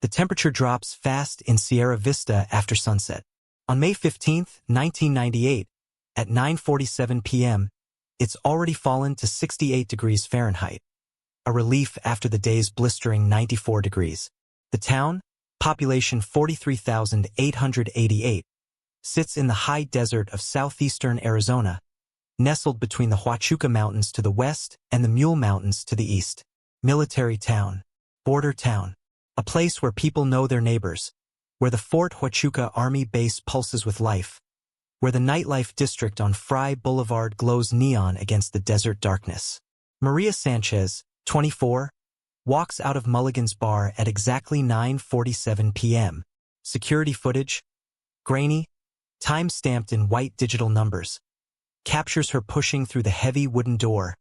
The temperature drops fast in Sierra Vista after sunset. On May 15, 1998, at 9:47 p.m., it's already fallen to 68 degrees Fahrenheit. A relief after the day's blistering 94 degrees. The town, population 43,888, sits in the high desert of southeastern Arizona, nestled between the Huachuca Mountains to the west and the Mule Mountains to the east. Military town, border town, a place where people know their neighbors, where the Fort Huachuca Army Base pulses with life, where the nightlife district on Fry Boulevard glows neon against the desert darkness. Maria Sanchez, 24, walks out of Mulligan's bar at exactly 9:47 p.m. Security footage, grainy, time-stamped in white digital numbers, captures her pushing through the heavy wooden door,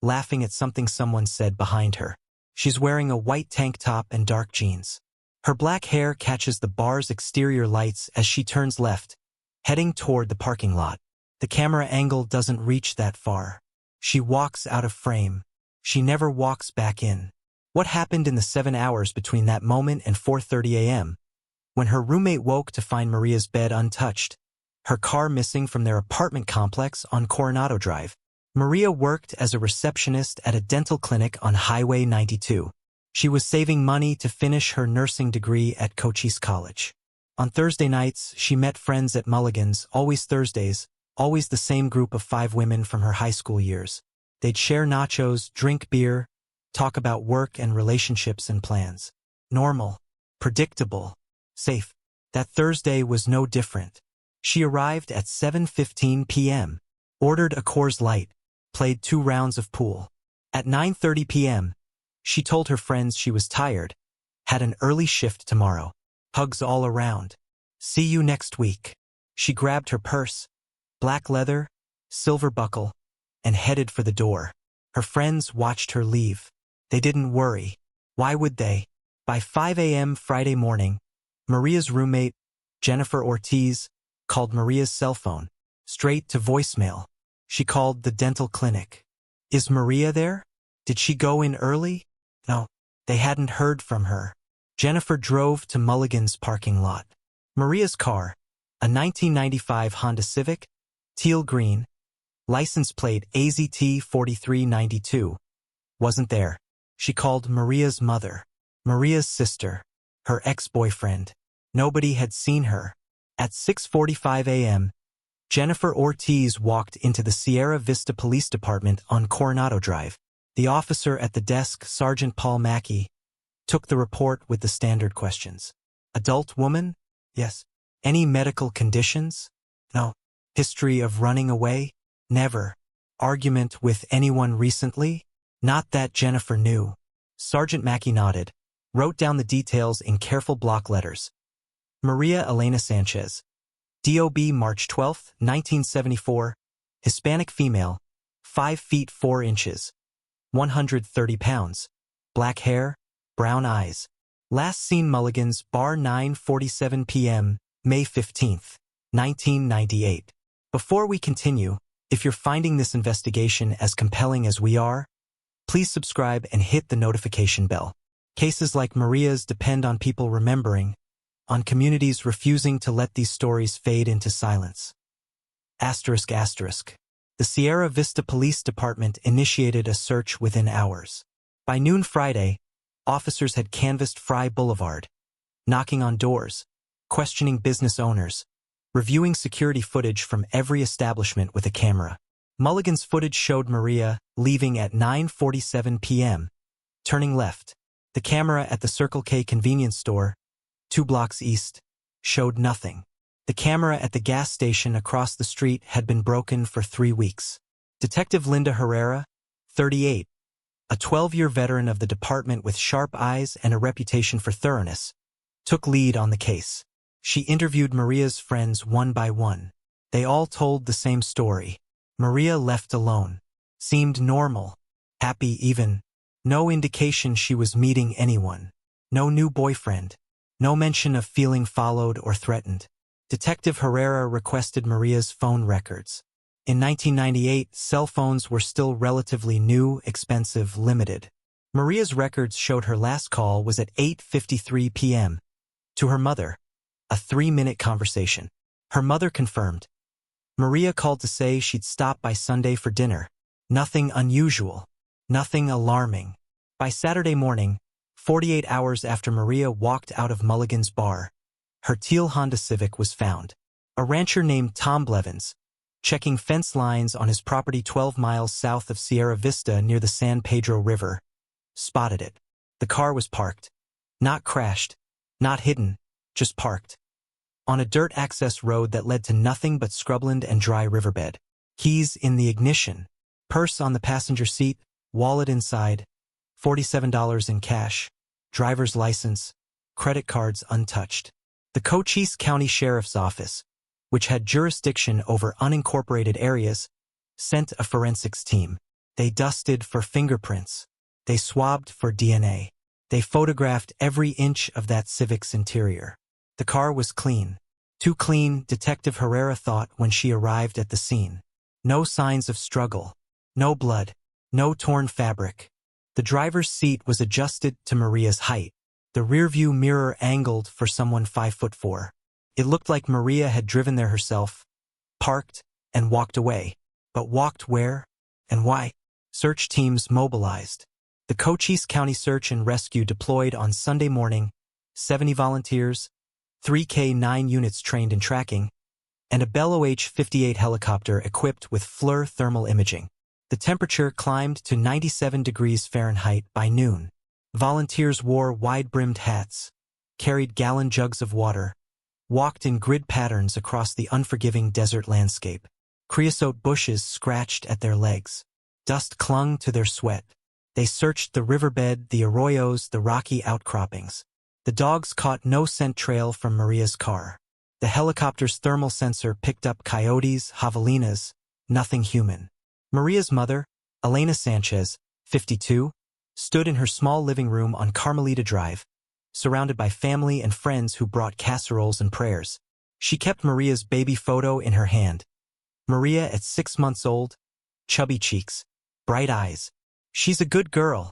laughing at something someone said behind her. She's wearing a white tank top and dark jeans. Her black hair catches the bar's exterior lights as she turns left, heading toward the parking lot. The camera angle doesn't reach that far. She walks out of frame. She never walks back in. What happened in the 7 hours between that moment and 4:30 a.m., when her roommate woke to find Maria's bed untouched, her car missing from their apartment complex on Coronado Drive? Maria worked as a receptionist at a dental clinic on Highway 92. She was saving money to finish her nursing degree at Cochise College. On Thursday nights, she met friends at Mulligan's, always Thursdays, always the same group of 5 women from her high school years. They'd share nachos, drink beer, talk about work and relationships and plans. Normal, predictable, safe. That Thursday was no different. She arrived at 7:15 p.m., ordered a Coors Light, played 2 rounds of pool. At 9:30 p.m., she told her friends she was tired, had an early shift tomorrow. Hugs all around. See you next week. She grabbed her purse, black leather, silver buckle, and headed for the door. Her friends watched her leave. They didn't worry. Why would they? By 5 a.m. Friday morning, Maria's roommate, Jennifer Ortiz, called Maria's cell phone, straight to voicemail. She called the dental clinic. Is Maria there? Did she go in early? No, they hadn't heard from her. Jennifer drove to Mulligan's parking lot. Maria's car, a 1995 Honda Civic, teal green, license plate AZT 4392, wasn't there. She called Maria's mother, Maria's sister, her ex-boyfriend. Nobody had seen her. At 6:45 a.m., Jennifer Ortiz walked into the Sierra Vista Police Department on Coronado Drive. The officer at the desk, Sergeant Paul Mackey, took the report with the standard questions. Adult woman? Yes. Any medical conditions? No. History of running away? Never. Argument with anyone recently? Not that Jennifer knew. Sergeant Mackey nodded, wrote down the details in careful block letters. Maria Elena Sanchez, DOB March 12, 1974, Hispanic female, 5 feet 4 inches, 130 pounds, black hair, brown eyes. Last seen Mulligan's bar 9:47 p.m., May 15, 1998. Before we continue, if you're finding this investigation as compelling as we are, please subscribe and hit the notification bell. Cases like Maria's depend on people remembering, on communities refusing to let these stories fade into silence. Asterisk asterisk. The Sierra Vista Police Department initiated a search within hours. By noon Friday, officers had canvassed Fry Boulevard, knocking on doors, questioning business owners, reviewing security footage from every establishment with a camera. Mulligan's footage showed Maria leaving at 9:47 p.m., turning left. The camera at the Circle K convenience store, 2 blocks east, showed nothing. The camera at the gas station across the street had been broken for 3 weeks. Detective Linda Herrera, 38, a 12-year veteran of the department with sharp eyes and a reputation for thoroughness, took lead on the case. She interviewed Maria's friends one by one. They all told the same story. Maria left alone. Seemed normal. Happy even. No indication she was meeting anyone. No new boyfriend. No mention of feeling followed or threatened. Detective Herrera requested Maria's phone records. In 1998, cell phones were still relatively new, expensive, limited. Maria's records showed her last call was at 8:53 p.m. to her mother, a 3-minute conversation. Her mother confirmed. Maria called to say she'd stop by Sunday for dinner. Nothing unusual. Nothing alarming. By Saturday morning, 48 hours after Maria walked out of Mulligan's bar, her teal Honda Civic was found. A rancher named Tom Blevins, checking fence lines on his property 12 miles south of Sierra Vista near the San Pedro River, spotted it. The car was parked. Not crashed. Not hidden. Just parked. On a dirt access road that led to nothing but scrubland and dry riverbed. Keys in the ignition. Purse on the passenger seat. Wallet inside. $47 in cash. Driver's license. Credit cards untouched. The Cochise County Sheriff's Office, which had jurisdiction over unincorporated areas, sent a forensics team. They dusted for fingerprints. They swabbed for DNA. They photographed every inch of that Civic's interior. The car was clean. Too clean, Detective Herrera thought when she arrived at the scene. No signs of struggle. No blood. No torn fabric. The driver's seat was adjusted to Maria's height. The rearview mirror angled for someone 5'4". It looked like Maria had driven there herself, parked, and walked away. But walked where? And why? Search teams mobilized. The Cochise County Search and Rescue deployed on Sunday morning, 70 volunteers, 3 K-9 units trained in tracking, and a Bell OH-58 helicopter equipped with FLIR thermal imaging. The temperature climbed to 97 degrees Fahrenheit by noon. Volunteers wore wide-brimmed hats, carried gallon jugs of water, walked in grid patterns across the unforgiving desert landscape. Creosote bushes scratched at their legs. Dust clung to their sweat. They searched the riverbed, the arroyos, the rocky outcroppings. The dogs caught no scent trail from Maria's car. The helicopter's thermal sensor picked up coyotes, javelinas, nothing human. Maria's mother, Elena Sanchez, 52, stood in her small living room on Carmelita Drive, surrounded by family and friends who brought casseroles and prayers. She kept Maria's baby photo in her hand. Maria at 6 months old, chubby cheeks, bright eyes. She's a good girl,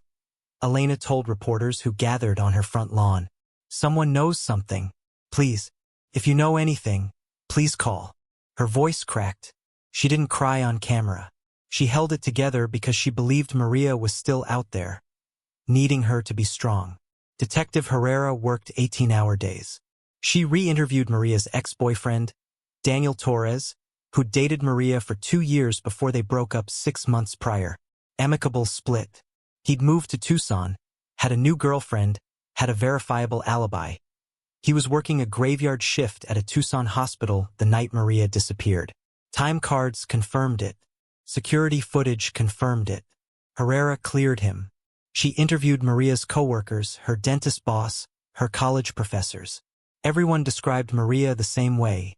Elena told reporters who gathered on her front lawn. Someone knows something. Please, if you know anything, please call. Her voice cracked. She didn't cry on camera. She held it together because she believed Maria was still out there, needing her to be strong. Detective Herrera worked 18-hour days. She re-interviewed Maria's ex-boyfriend, Daniel Torres, who dated Maria for 2 years before they broke up 6 months prior. Amicable split. He'd moved to Tucson, had a new girlfriend, had a verifiable alibi. He was working a graveyard shift at a Tucson hospital the night Maria disappeared. Time cards confirmed it. Security footage confirmed it. Herrera cleared him. She interviewed Maria's coworkers, her dentist boss, her college professors. Everyone described Maria the same way.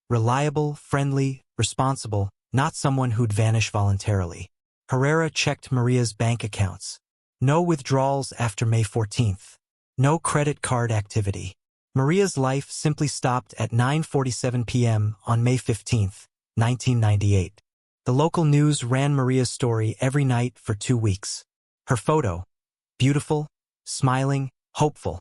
Reliable, friendly, responsible, not someone who'd vanish voluntarily. Herrera checked Maria's bank accounts. No withdrawals after May 14th. No credit card activity. Maria's life simply stopped at 9:47 p.m. on May 15th, 1998. The local news ran Maria's story every night for 2 weeks. Her photo, beautiful, smiling, hopeful,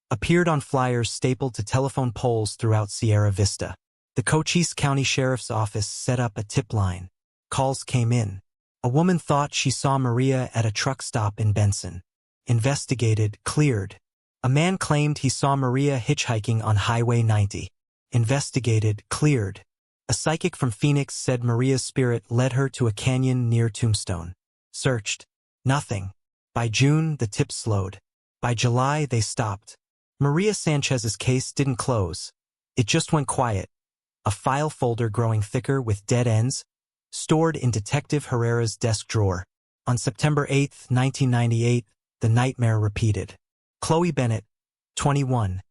appeared on flyers stapled to telephone poles throughout Sierra Vista. The Cochise County Sheriff's Office set up a tip line. Calls came in. A woman thought she saw Maria at a truck stop in Benson. Investigated, cleared. A man claimed he saw Maria hitchhiking on Highway 90. Investigated, cleared. A psychic from Phoenix said Maria's spirit led her to a canyon near Tombstone. Searched. Nothing. By June, the tips slowed. By July, they stopped. Maria Sanchez's case didn't close. It just went quiet. A file folder growing thicker with dead ends, stored in Detective Herrera's desk drawer. On September 8, 1998, the nightmare repeated. Chloe Bennett, 21,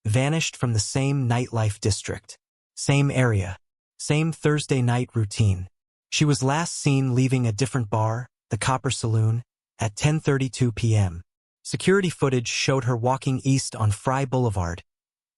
vanished from the same nightlife district. Same area. Same Thursday night routine. She was last seen leaving a different bar, the Copper Saloon, at 10:32 p.m. Security footage showed her walking east on Fry Boulevard,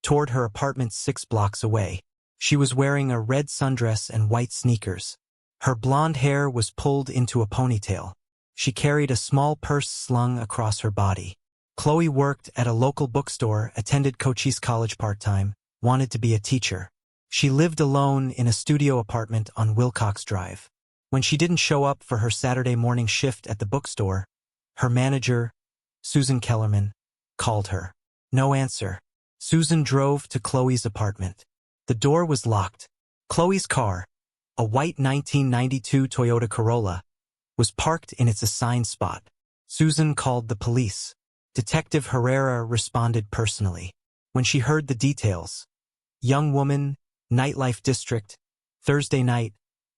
toward her apartment 6 blocks away. She was wearing a red sundress and white sneakers. Her blonde hair was pulled into a ponytail. She carried a small purse slung across her body. Chloe worked at a local bookstore, attended Cochise College part-time, wanted to be a teacher. She lived alone in a studio apartment on Wilcox Drive. When she didn't show up for her Saturday morning shift at the bookstore, her manager, Susan Kellerman, called her. No answer. Susan drove to Chloe's apartment. The door was locked. Chloe's car, a white 1992 Toyota Corolla, was parked in its assigned spot. Susan called the police. Detective Herrera responded personally. When she heard the details, young woman, nightlife district, Thursday night,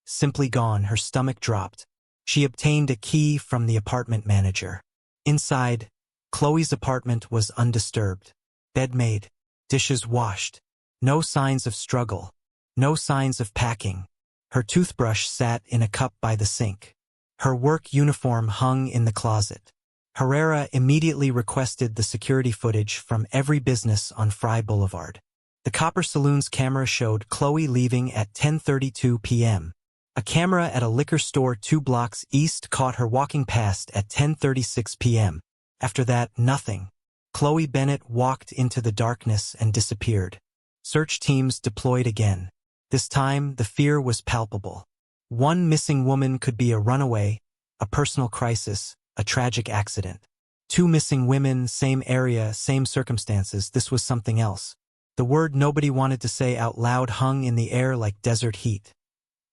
simply gone, her stomach dropped. She obtained a key from the apartment manager. Inside, Chloe's apartment was undisturbed. Bed made, dishes washed. No signs of struggle. No signs of packing. Her toothbrush sat in a cup by the sink. Her work uniform hung in the closet. Herrera immediately requested the security footage from every business on Fry Boulevard. The Copper Saloon's camera showed Chloe leaving at 10:32 p.m. A camera at a liquor store 2 blocks east caught her walking past at 10:36 p.m. After that, nothing. Chloe Bennett walked into the darkness and disappeared. Search teams deployed again. This time, the fear was palpable. One missing woman could be a runaway, a personal crisis, a tragic accident. 2 missing women, same area, same circumstances. This was something else. The word nobody wanted to say out loud hung in the air like desert heat.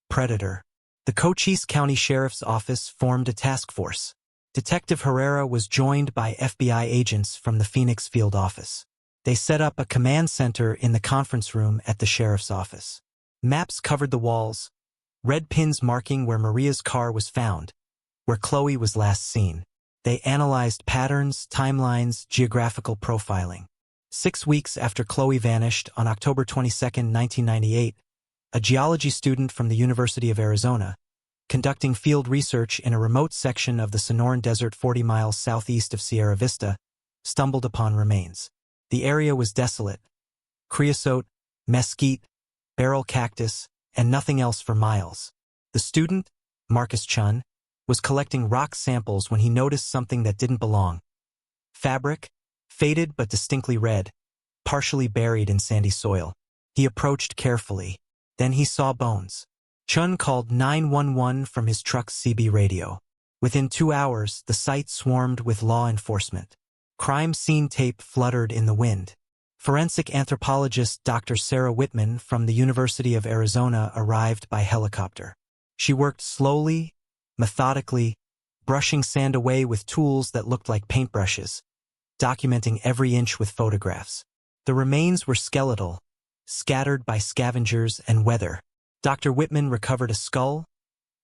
Predator. The Cochise County Sheriff's Office formed a task force. Detective Herrera was joined by FBI agents from the Phoenix field office. They set up a command center in the conference room at the sheriff's office. Maps covered the walls, red pins marking where Maria's car was found, where Chloe was last seen. They analyzed patterns, timelines, geographical profiling. 6 weeks after Chloe vanished on October 22, 1998, a geology student from the University of Arizona, conducting field research in a remote section of the Sonoran Desert 40 miles southeast of Sierra Vista, stumbled upon remains. The area was desolate. Creosote, mesquite, beryl cactus, and nothing else for miles. The student, Marcus Chun, was collecting rock samples when he noticed something that didn't belong. Fabric, faded but distinctly red, partially buried in sandy soil. He approached carefully. Then he saw bones. Chun called 911 from his truck's CB radio. Within 2 hours, the site swarmed with law enforcement. Crime scene tape fluttered in the wind. Forensic anthropologist Dr. Sarah Whitman from the University of Arizona arrived by helicopter. She worked slowly, methodically, brushing sand away with tools that looked like paintbrushes, documenting every inch with photographs. The remains were skeletal, scattered by scavengers and weather. Dr. Whitman recovered a skull,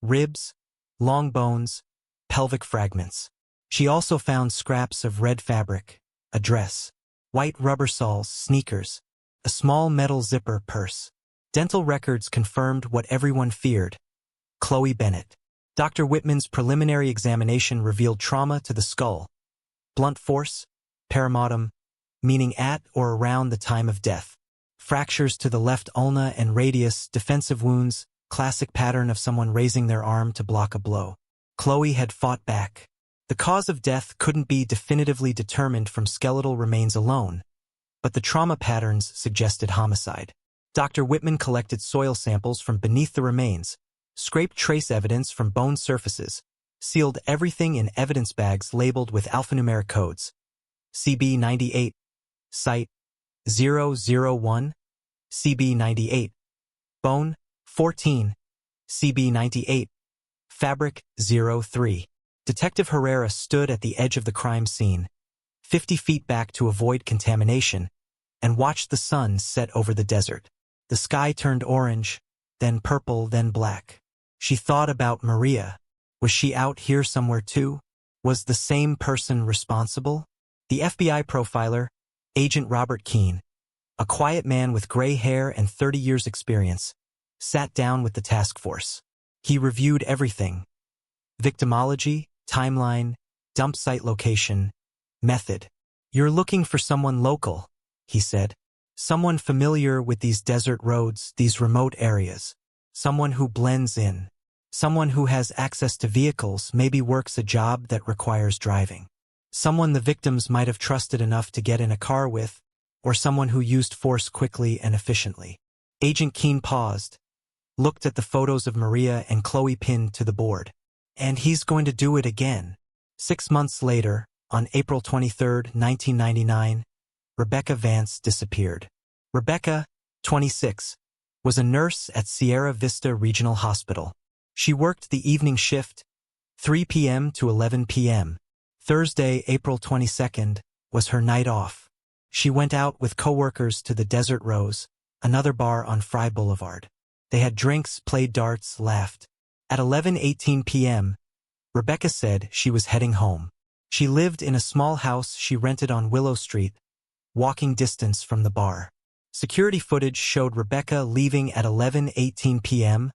ribs, long bones, pelvic fragments. She also found scraps of red fabric, a dress, white rubber soles, sneakers, a small metal zipper purse. Dental records confirmed what everyone feared: Chloe Bennett. Dr. Whitman's preliminary examination revealed trauma to the skull, blunt force, paramotum, meaning at or around the time of death. Fractures to the left ulna and radius, defensive wounds, classic pattern of someone raising their arm to block a blow. Chloe had fought back. The cause of death couldn't be definitively determined from skeletal remains alone, but the trauma patterns suggested homicide. Dr. Whitman collected soil samples from beneath the remains, scraped trace evidence from bone surfaces, sealed everything in evidence bags labeled with alphanumeric codes. CB98, Site 001, CB98, Bone 14, CB98, Fabric 03. Detective Herrera stood at the edge of the crime scene, 50 feet back to avoid contamination, and watched the sun set over the desert. The sky turned orange, then purple, then black. She thought about Maria. Was she out here somewhere too? Was the same person responsible? The FBI profiler, Agent Robert Keene, a quiet man with gray hair and 30 years experience, sat down with the task force. He reviewed everything: victimology, timeline, dump site location, method. "You're looking for someone local," he said. "Someone familiar with these desert roads, these remote areas. Someone who blends in." Someone who has access to vehicles, maybe works a job that requires driving. Someone the victims might have trusted enough to get in a car with, or someone who used force quickly and efficiently. Agent Keene paused, looked at the photos of Maria and Chloe pinned to the board. And he's going to do it again. 6 months later, on April 23, 1999, Rebecca Vance disappeared. Rebecca, 26, was a nurse at Sierra Vista Regional Hospital. She worked the evening shift, 3 p.m. to 11 p.m. Thursday, April 22nd, was her night off. She went out with coworkers to the Desert Rose, another bar on Fry Boulevard. They had drinks, played darts, laughed. At 11:18 p.m., Rebecca said she was heading home. She lived in a small house she rented on Willow Street, walking distance from the bar. Security footage showed Rebecca leaving at 11:18 p.m.,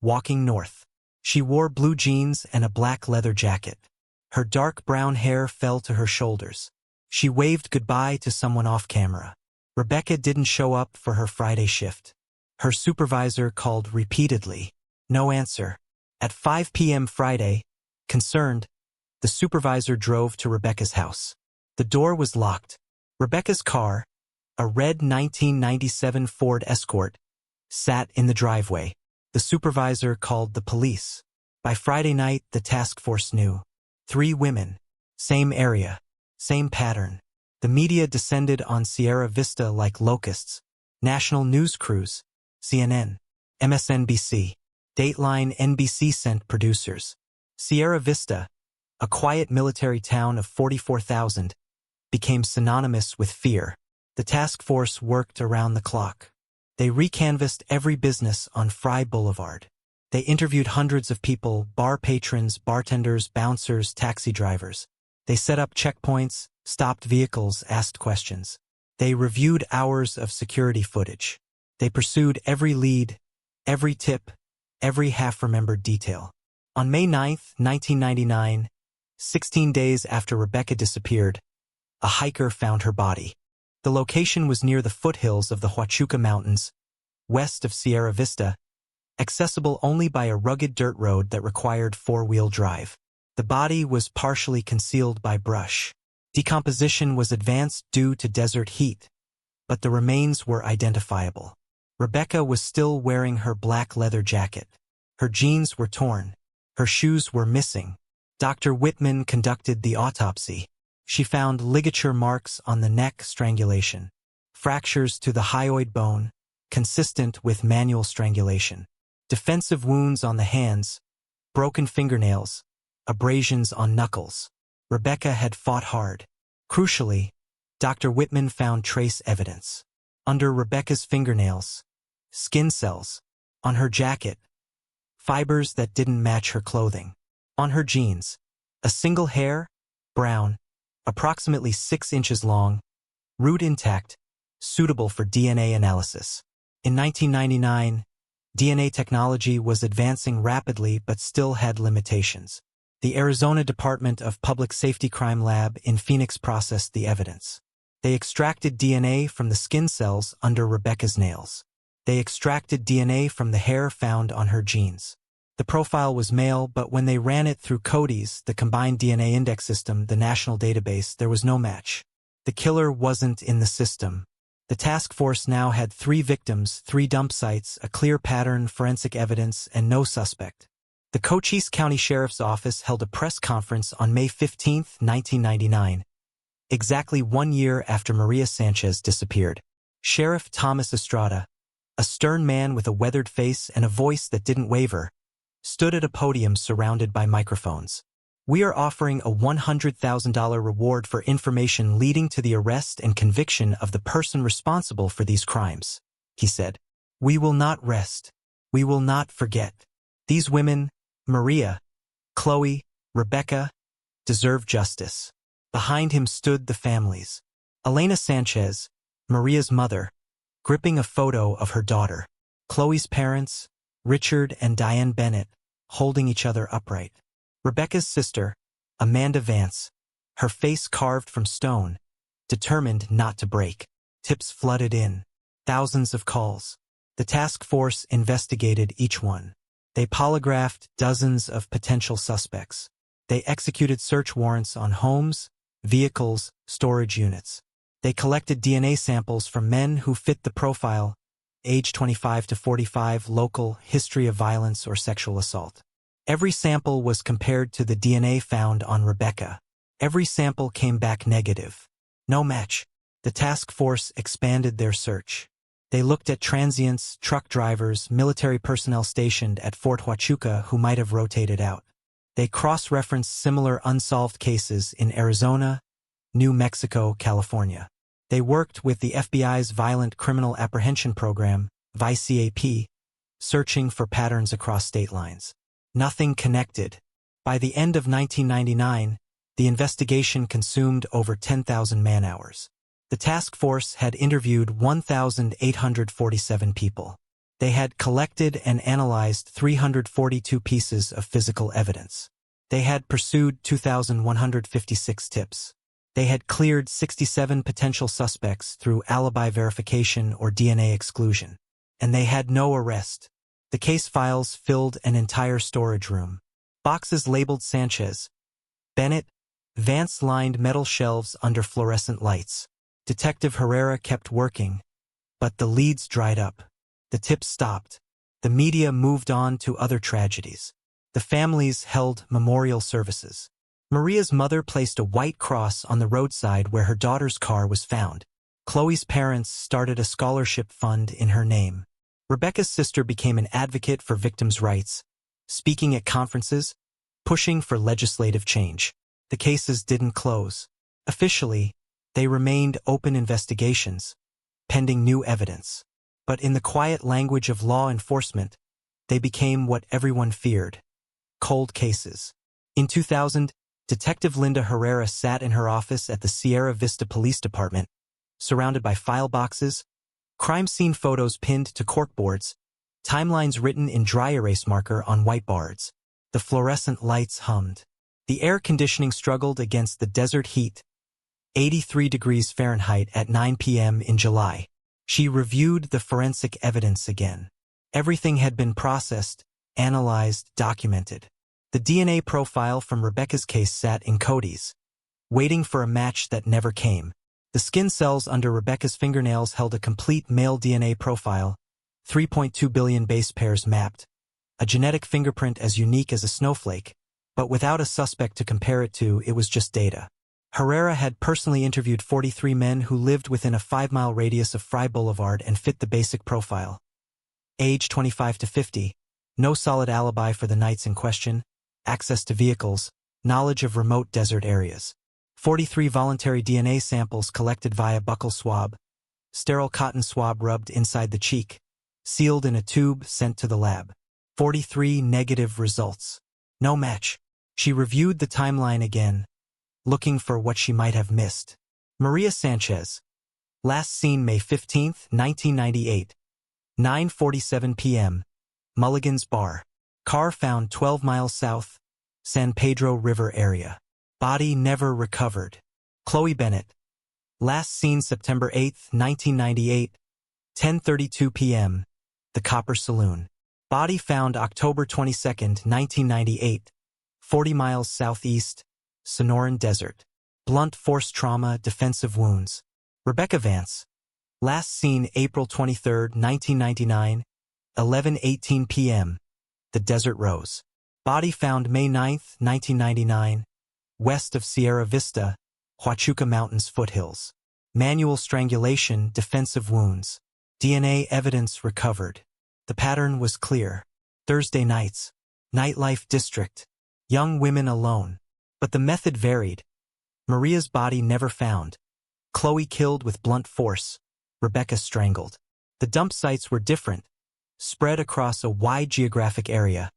walking north. She wore blue jeans and a black leather jacket. Her dark brown hair fell to her shoulders. She waved goodbye to someone off camera. Rebecca didn't show up for her Friday shift. Her supervisor called repeatedly. No answer. At 5 p.m. Friday, concerned, the supervisor drove to Rebecca's house. The door was locked. Rebecca's car, a red 1997 Ford Escort, sat in the driveway. The supervisor called the police. By Friday night, the task force knew. 3 women. Same area. Same pattern. The media descended on Sierra Vista like locusts. National news crews, CNN, MSNBC, Dateline, NBC sent producers. Sierra Vista, a quiet military town of 44,000, became synonymous with fear. The task force worked around the clock. They recanvassed every business on Fry Boulevard. They interviewed hundreds of people, bar patrons, bartenders, bouncers, taxi drivers. They set up checkpoints, stopped vehicles, asked questions. They reviewed hours of security footage. They pursued every lead, every tip, every half-remembered detail. On May 9, 1999, 16 days after Rebecca disappeared, a hiker found her body. The location was near the foothills of the Huachuca Mountains, west of Sierra Vista, accessible only by a rugged dirt road that required 4-wheel drive. The body was partially concealed by brush. Decomposition was advanced due to desert heat, but the remains were identifiable. Rebecca was still wearing her black leather jacket. Her jeans were torn. Her shoes were missing. Dr. Whitman conducted the autopsy. She found ligature marks on the neck, strangulation, fractures to the hyoid bone, consistent with manual strangulation, defensive wounds on the hands, broken fingernails, abrasions on knuckles. Rebecca had fought hard. Crucially, Dr. Whitman found trace evidence. Under Rebecca's fingernails, skin cells. On her jacket, fibers that didn't match her clothing. On her jeans, a single hair, brown, approximately 6 inches long, root intact, suitable for DNA analysis. In 1999, DNA technology was advancing rapidly but still had limitations. The Arizona Department of Public Safety Crime Lab in Phoenix processed the evidence. They extracted DNA from the skin cells under Rebecca's nails. They extracted DNA from the hair found on her jeans. The profile was male, but when they ran it through CODIS, the Combined DNA Index System, the national database, there was no match. The killer wasn't in the system. The task force now had 3 victims, 3 dump sites, a clear pattern, forensic evidence, and no suspect. The Cochise County Sheriff's Office held a press conference on May 15, 1999, exactly 1 year after Maria Sanchez disappeared. Sheriff Thomas Estrada, a stern man with a weathered face and a voice that didn't waver, stood at a podium surrounded by microphones. "We are offering a $100,000 reward for information leading to the arrest and conviction of the person responsible for these crimes," he said. "We will not rest. We will not forget. These women, Maria, Chloe, Rebecca, deserve justice." Behind him stood the families. Elena Sanchez, Maria's mother, gripping a photo of her daughter. Chloe's parents, Richard and Diane Bennett, holding each other upright. Rebecca's sister, Amanda Vance, her face carved from stone, determined not to break. Tips flooded in. Thousands of calls. The task force investigated each one. They polygraphed dozens of potential suspects. They executed search warrants on homes, vehicles, storage units. They collected DNA samples from men who fit the profile, age 25 to 45, local, history of violence or sexual assault. Every sample was compared to the DNA found on Rebecca. Every sample came back negative. No match. The task force expanded their search. They looked at transients, truck drivers, military personnel stationed at Fort Huachuca who might have rotated out. They cross-referenced similar unsolved cases in Arizona, New Mexico, California. They worked with the FBI's Violent Criminal Apprehension Program, VCAP, searching for patterns across state lines. Nothing connected. By the end of 1999, the investigation consumed over 10,000 man-hours. The task force had interviewed 1,847 people. They had collected and analyzed 342 pieces of physical evidence. They had pursued 2,156 tips. They had cleared 67 potential suspects through alibi verification or DNA exclusion. And they had no arrest. The case files filled an entire storage room. Boxes labeled Sanchez, Bennett, Vance lined metal shelves under fluorescent lights. Detective Herrera kept working, but the leads dried up. The tips stopped. The media moved on to other tragedies. The families held memorial services. Maria's mother placed a white cross on the roadside where her daughter's car was found. Chloe's parents started a scholarship fund in her name. Rebecca's sister became an advocate for victims' rights, speaking at conferences, pushing for legislative change. The cases didn't close. Officially, they remained open investigations, pending new evidence. But in the quiet language of law enforcement, they became what everyone feared: cold cases. In 2000, Detective Linda Herrera sat in her office at the Sierra Vista Police Department, surrounded by file boxes, crime scene photos pinned to corkboards, timelines written in dry erase marker on whiteboards. The fluorescent lights hummed. The air conditioning struggled against the desert heat, 83 degrees Fahrenheit at 9 p.m. in July. She reviewed the forensic evidence again. Everything had been processed, analyzed, documented. The DNA profile from Rebecca's case sat in Cody's, waiting for a match that never came. The skin cells under Rebecca's fingernails held a complete male DNA profile, 3.2 billion base pairs mapped, a genetic fingerprint as unique as a snowflake, but without a suspect to compare it to. It was just data. Herrera had personally interviewed 43 men who lived within a 5-mile radius of Fry Boulevard and fit the basic profile. Age 25 to 50, no solid alibi for the nights in question, access to vehicles, knowledge of remote desert areas. 43 voluntary DNA samples collected via buccal swab, sterile cotton swab rubbed inside the cheek, sealed in a tube sent to the lab. 43 negative results. No match. She reviewed the timeline again, looking for what she might have missed. Maria Sanchez. Last seen May 15, 1998. 9:47 p.m. Mulligan's Bar. Car found 12 miles south, San Pedro River area. Body never recovered. Chloe Bennett. Last seen September 8, 1998. 10:32 p.m. The Copper Saloon. Body found October 22, 1998. 40 miles southeast, Sonoran Desert. Blunt force trauma, defensive wounds. Rebecca Vance. Last seen April 23, 1999. 11:18 p.m. The Desert Rose. Body found May 9, 1999. West of Sierra Vista, Huachuca Mountains foothills. Manual strangulation, defensive wounds. DNA evidence recovered. The pattern was clear. Thursday nights. Nightlife district. Young women alone. But the method varied. Maria's body never found. Chloe killed with blunt force. Rebecca strangled. The dump sites were different, spread across a wide geographic area.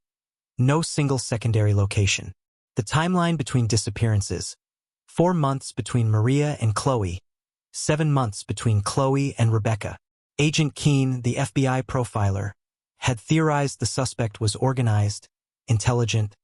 No single secondary location. The timeline between disappearances. 4 months between Maria and Chloe. 7 months between Chloe and Rebecca. Agent Keene, the FBI profiler, had theorized the suspect was organized, intelligent,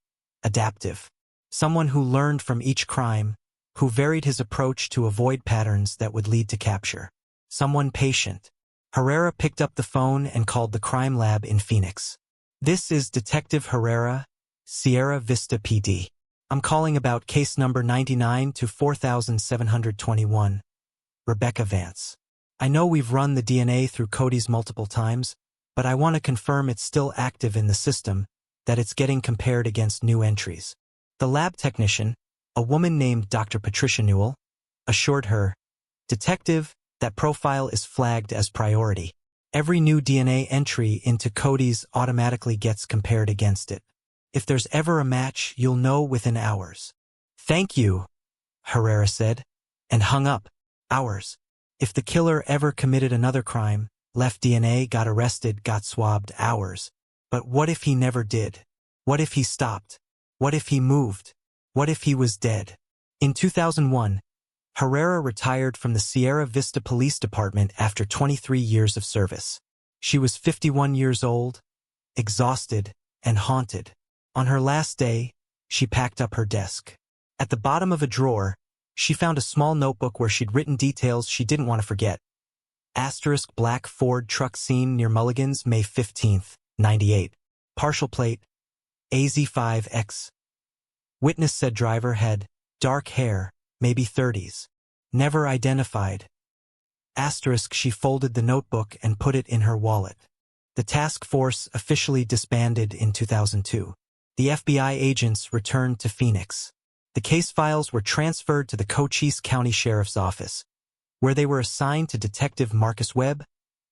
adaptive. Someone who learned from each crime, who varied his approach to avoid patterns that would lead to capture. Someone patient. Herrera picked up the phone and called the crime lab in Phoenix. This is Detective Herrera, Sierra Vista PD. I'm calling about case number 99 to 4721, Rebecca Vance. I know we've run the DNA through Cody's multiple times, but I want to confirm it's still active in the system, that it's getting compared against new entries. The lab technician, a woman named Dr. Patricia Newell, assured her, "Detective, that profile is flagged as priority. Every new DNA entry into Cody's automatically gets compared against it. If there's ever a match, you'll know within hours." "Thank you," Herrera said, and hung up. Hours. If the killer ever committed another crime, left DNA, got arrested, got swabbed, hours. But what if he never did? What if he stopped? What if he moved? What if he was dead? In 2001, Herrera retired from the Sierra Vista Police Department after 23 years of service. She was 51 years old, exhausted, and haunted. On her last day, she packed up her desk. At the bottom of a drawer, she found a small notebook where she'd written details she didn't want to forget. Asterisk black Ford truck seen near Mulligan's May 15, 98. Partial plate, AZ5X. Witness said driver had dark hair, maybe 30s. Never identified. Asterisk she folded the notebook and put it in her wallet. The task force officially disbanded in 2002. The FBI agents returned to Phoenix. The case files were transferred to the Cochise County Sheriff's Office, where they were assigned to Detective Marcus Webb,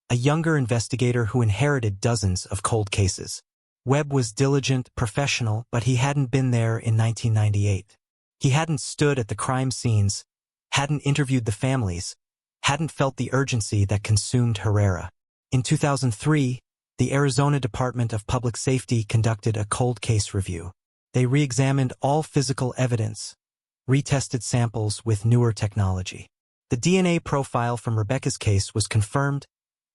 a younger investigator who inherited dozens of cold cases. Webb was diligent, professional, but he hadn't been there in 1998. He hadn't stood at the crime scenes, hadn't interviewed the families, hadn't felt the urgency that consumed Herrera. In 2003, the Arizona Department of Public Safety conducted a cold case review. They re-examined all physical evidence, retested samples with newer technology. The DNA profile from Rebecca's case was confirmed,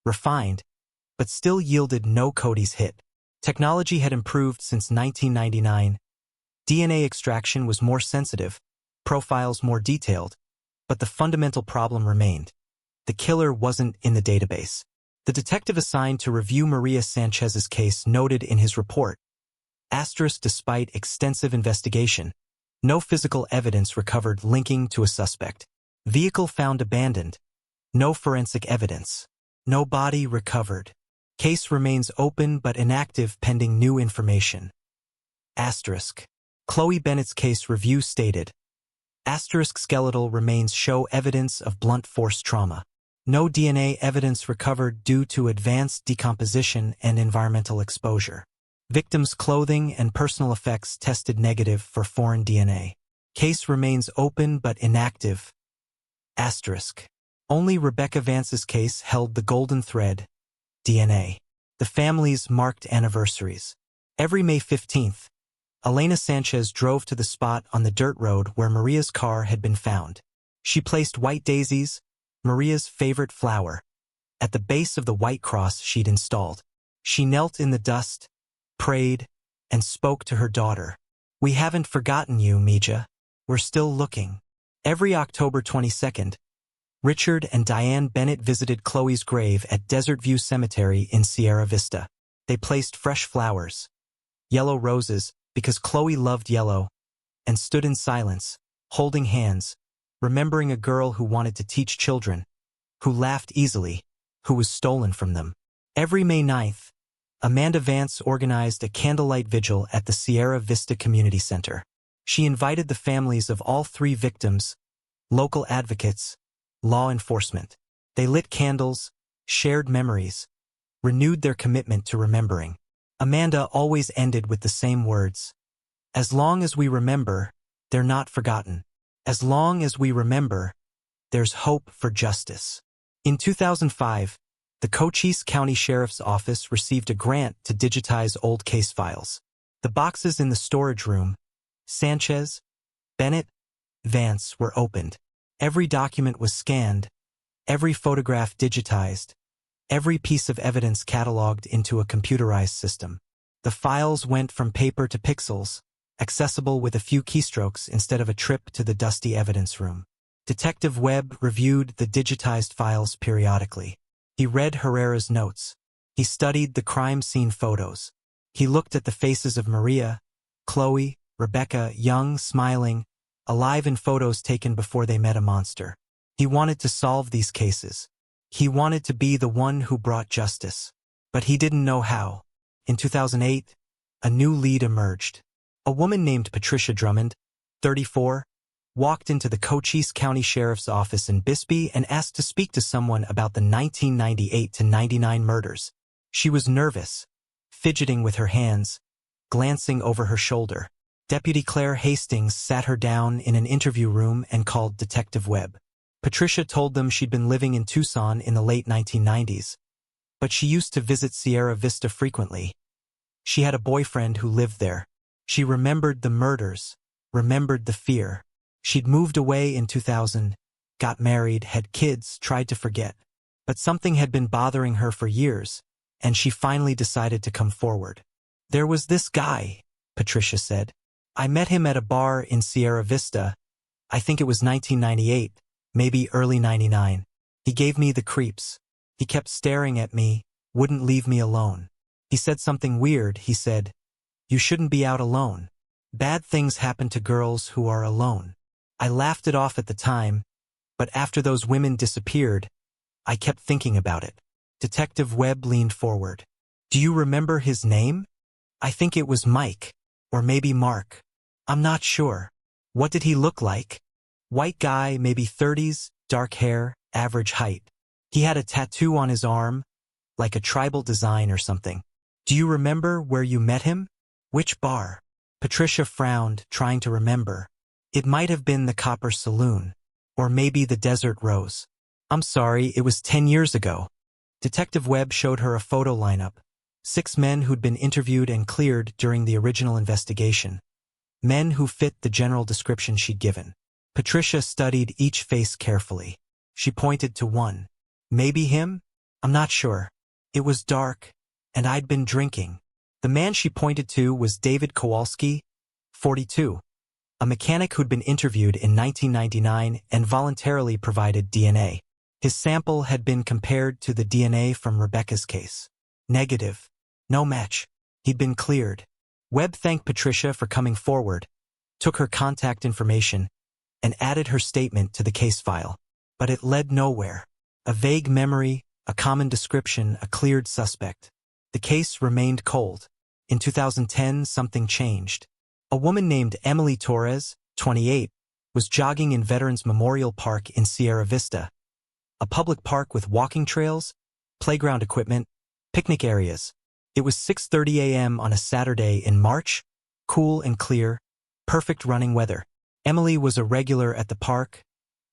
refined, but still yielded no Cody's hit. Technology had improved since 1999. DNA extraction was more sensitive, profiles more detailed, but the fundamental problem remained. The killer wasn't in the database. The detective assigned to review Maria Sanchez's case noted in his report, asterisk despite extensive investigation, no physical evidence recovered linking to a suspect. Vehicle found abandoned. No forensic evidence. No body recovered. Case remains open but inactive pending new information. Asterisk. Chloe Bennett's case review stated, asterisk skeletal remains show evidence of blunt force trauma. No DNA evidence recovered due to advanced decomposition and environmental exposure. Victim's clothing and personal effects tested negative for foreign DNA. Case remains open but inactive. Asterisk. Only Rebecca Vance's case held the golden thread, DNA. The families marked anniversaries. Every May 15th, Elena Sanchez drove to the spot on the dirt road where Maria's car had been found. She placed white daisies, Maria's favorite flower, at the base of the white cross she'd installed. She knelt in the dust, prayed, and spoke to her daughter. "We haven't forgotten you, Mija. We're still looking." Every October 22nd, Richard and Diane Bennett visited Chloe's grave at Desert View Cemetery in Sierra Vista. They placed fresh flowers, yellow roses, because Chloe loved yellow, and stood in silence, holding hands, remembering a girl who wanted to teach children, who laughed easily, who was stolen from them. Every May 9th, Amanda Vance organized a candlelight vigil at the Sierra Vista Community Center. She invited the families of all three victims, local advocates, law enforcement. They lit candles, shared memories, renewed their commitment to remembering. Amanda always ended with the same words. As long as we remember, they're not forgotten. As long as we remember, there's hope for justice. In 2005, the Cochise County Sheriff's Office received a grant to digitize old case files. The boxes in the storage room, Sanchez, Bennett, Vance, were opened. Every document was scanned, every photograph digitized, every piece of evidence cataloged into a computerized system. The files went from paper to pixels, accessible with a few keystrokes instead of a trip to the dusty evidence room. Detective Webb reviewed the digitized files periodically. He read Herrera's notes. He studied the crime scene photos. He looked at the faces of Maria, Chloe, Rebecca, young, smiling, alive in photos taken before they met a monster. He wanted to solve these cases. He wanted to be the one who brought justice. But he didn't know how. In 2008, a new lead emerged. A woman named Patricia Drummond, 34, walked into the Cochise County Sheriff's Office in Bisbee and asked to speak to someone about the 1998-99 murders. She was nervous, fidgeting with her hands, glancing over her shoulder. Deputy Claire Hastings sat her down in an interview room and called Detective Webb. Patricia told them she'd been living in Tucson in the late 1990s, but she used to visit Sierra Vista frequently. She had a boyfriend who lived there. She remembered the murders, remembered the fear. She'd moved away in 2000, got married, had kids, tried to forget. But something had been bothering her for years, and she finally decided to come forward. There was this guy, Patricia said. I met him at a bar in Sierra Vista. I think it was 1998, maybe early 99. He gave me the creeps. He kept staring at me, wouldn't leave me alone. He said something weird. He said, "You shouldn't be out alone. Bad things happen to girls who are alone." I laughed it off at the time, but after those women disappeared, I kept thinking about it. Detective Webb leaned forward. Do you remember his name? I think it was Mike, or maybe Mark. I'm not sure. What did he look like? White guy, maybe 30s, dark hair, average height. He had a tattoo on his arm, like a tribal design or something. Do you remember where you met him? Which bar? Patricia frowned, trying to remember. It might have been the Copper Saloon, or maybe the Desert Rose. I'm sorry, it was 10 years ago. Detective Webb showed her a photo lineup. 6 men who'd been interviewed and cleared during the original investigation. Men who fit the general description she'd given. Patricia studied each face carefully. She pointed to one. Maybe him? I'm not sure. It was dark, and I'd been drinking. The man she pointed to was David Kowalski, 42. A mechanic who'd been interviewed in 1999 and voluntarily provided DNA. His sample had been compared to the DNA from Rebecca's case. Negative. No match. He'd been cleared. Webb thanked Patricia for coming forward, took her contact information, and added her statement to the case file. But it led nowhere. A vague memory, a common description, a cleared suspect. The case remained cold. In 2010, something changed. A woman named Emily Torres, 28, was jogging in Veterans Memorial Park in Sierra Vista. A public park with walking trails, playground equipment, picnic areas. It was 6:30 a.m. on a Saturday in March, cool and clear, perfect running weather. Emily was a regular at the park,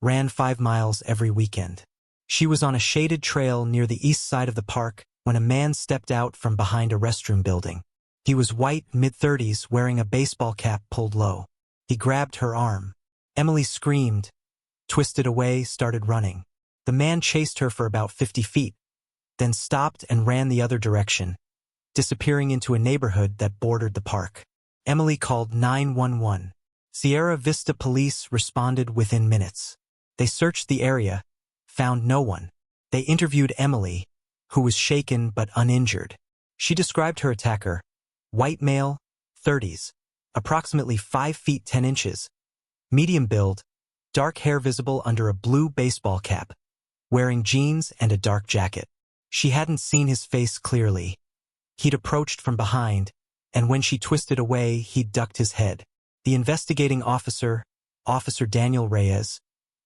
ran 5 miles every weekend. She was on a shaded trail near the east side of the park when a man stepped out from behind a restroom building. He was white, mid-30s, wearing a baseball cap pulled low. He grabbed her arm. Emily screamed, twisted away, started running. The man chased her for about 50 feet, then stopped and ran the other direction, disappearing into a neighborhood that bordered the park. Emily called 911. Sierra Vista police responded within minutes. They searched the area, found no one. They interviewed Emily, who was shaken but uninjured. She described her attacker, white male, 30s, approximately 5 feet 10 inches, medium build, dark hair visible under a blue baseball cap, wearing jeans and a dark jacket. She hadn't seen his face clearly. He'd approached from behind, and when she twisted away, he'd ducked his head. The investigating officer, Officer Daniel Reyes,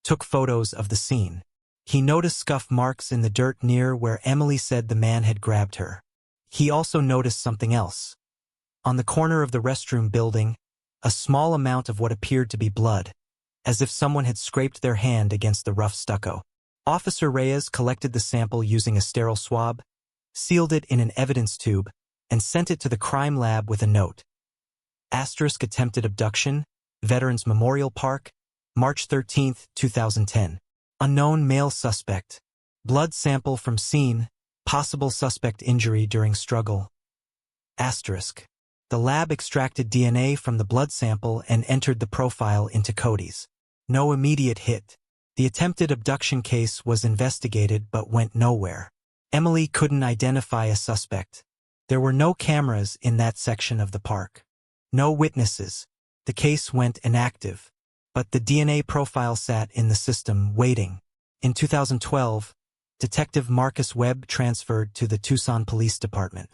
took photos of the scene. He noticed scuff marks in the dirt near where Emily said the man had grabbed her. He also noticed something else. On the corner of the restroom building, a small amount of what appeared to be blood, as if someone had scraped their hand against the rough stucco. Officer Reyes collected the sample using a sterile swab, sealed it in an evidence tube, and sent it to the crime lab with a note. Asterisk attempted abduction, Veterans Memorial Park, March 13, 2010. Unknown male suspect. Blood sample from scene, possible suspect injury during struggle. Asterisk. The lab extracted DNA from the blood sample and entered the profile into Cody's. No immediate hit. The attempted abduction case was investigated but went nowhere. Emily couldn't identify a suspect. There were no cameras in that section of the park. No witnesses. The case went inactive. But the DNA profile sat in the system, waiting. In 2012, Detective Marcus Webb transferred to the Tucson Police Department.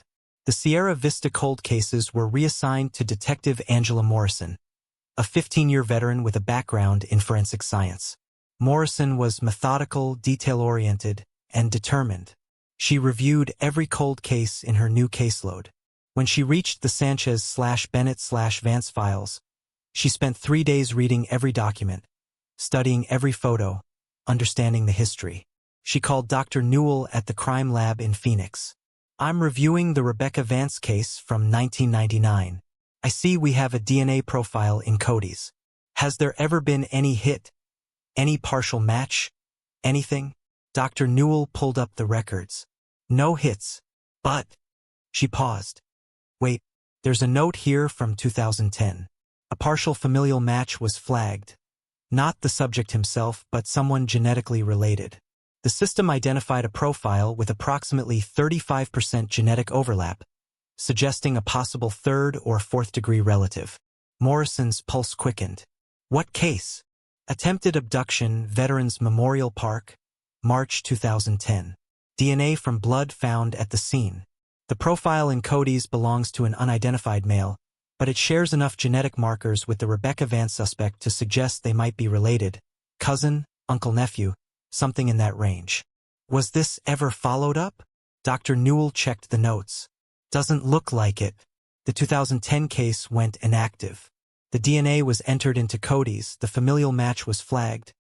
The Sierra Vista cold cases were reassigned to Detective Angela Morrison, a 15-year veteran with a background in forensic science. Morrison was methodical, detail-oriented, and determined. She reviewed every cold case in her new caseload. When she reached the Sanchez/Bennett/Vance files, she spent 3 days reading every document, studying every photo, understanding the history. She called Dr. Newell at the crime lab in Phoenix. "I'm reviewing the Rebecca Vance case from 1999. I see we have a DNA profile in Cody's. Has there ever been any hit? Any partial match? Anything?" Dr. Newell pulled up the records. "No hits. But..." She paused. "Wait, there's a note here from 2010. A partial familial match was flagged. Not the subject himself, but someone genetically related. The system identified a profile with approximately 35% genetic overlap, suggesting a possible third or fourth-degree relative." Morrison's pulse quickened. "What case?" "Attempted abduction, Veterans Memorial Park, March 2010. DNA from blood found at the scene. The profile in Cody's belongs to an unidentified male, but it shares enough genetic markers with the Rebecca Vance suspect to suggest they might be related. Cousin, uncle-nephew, something in that range. Was this ever followed up?" Dr. Newell checked the notes. "Doesn't look like it." The 2010 case went inactive. The DNA was entered into Cody's, the familial match was flagged,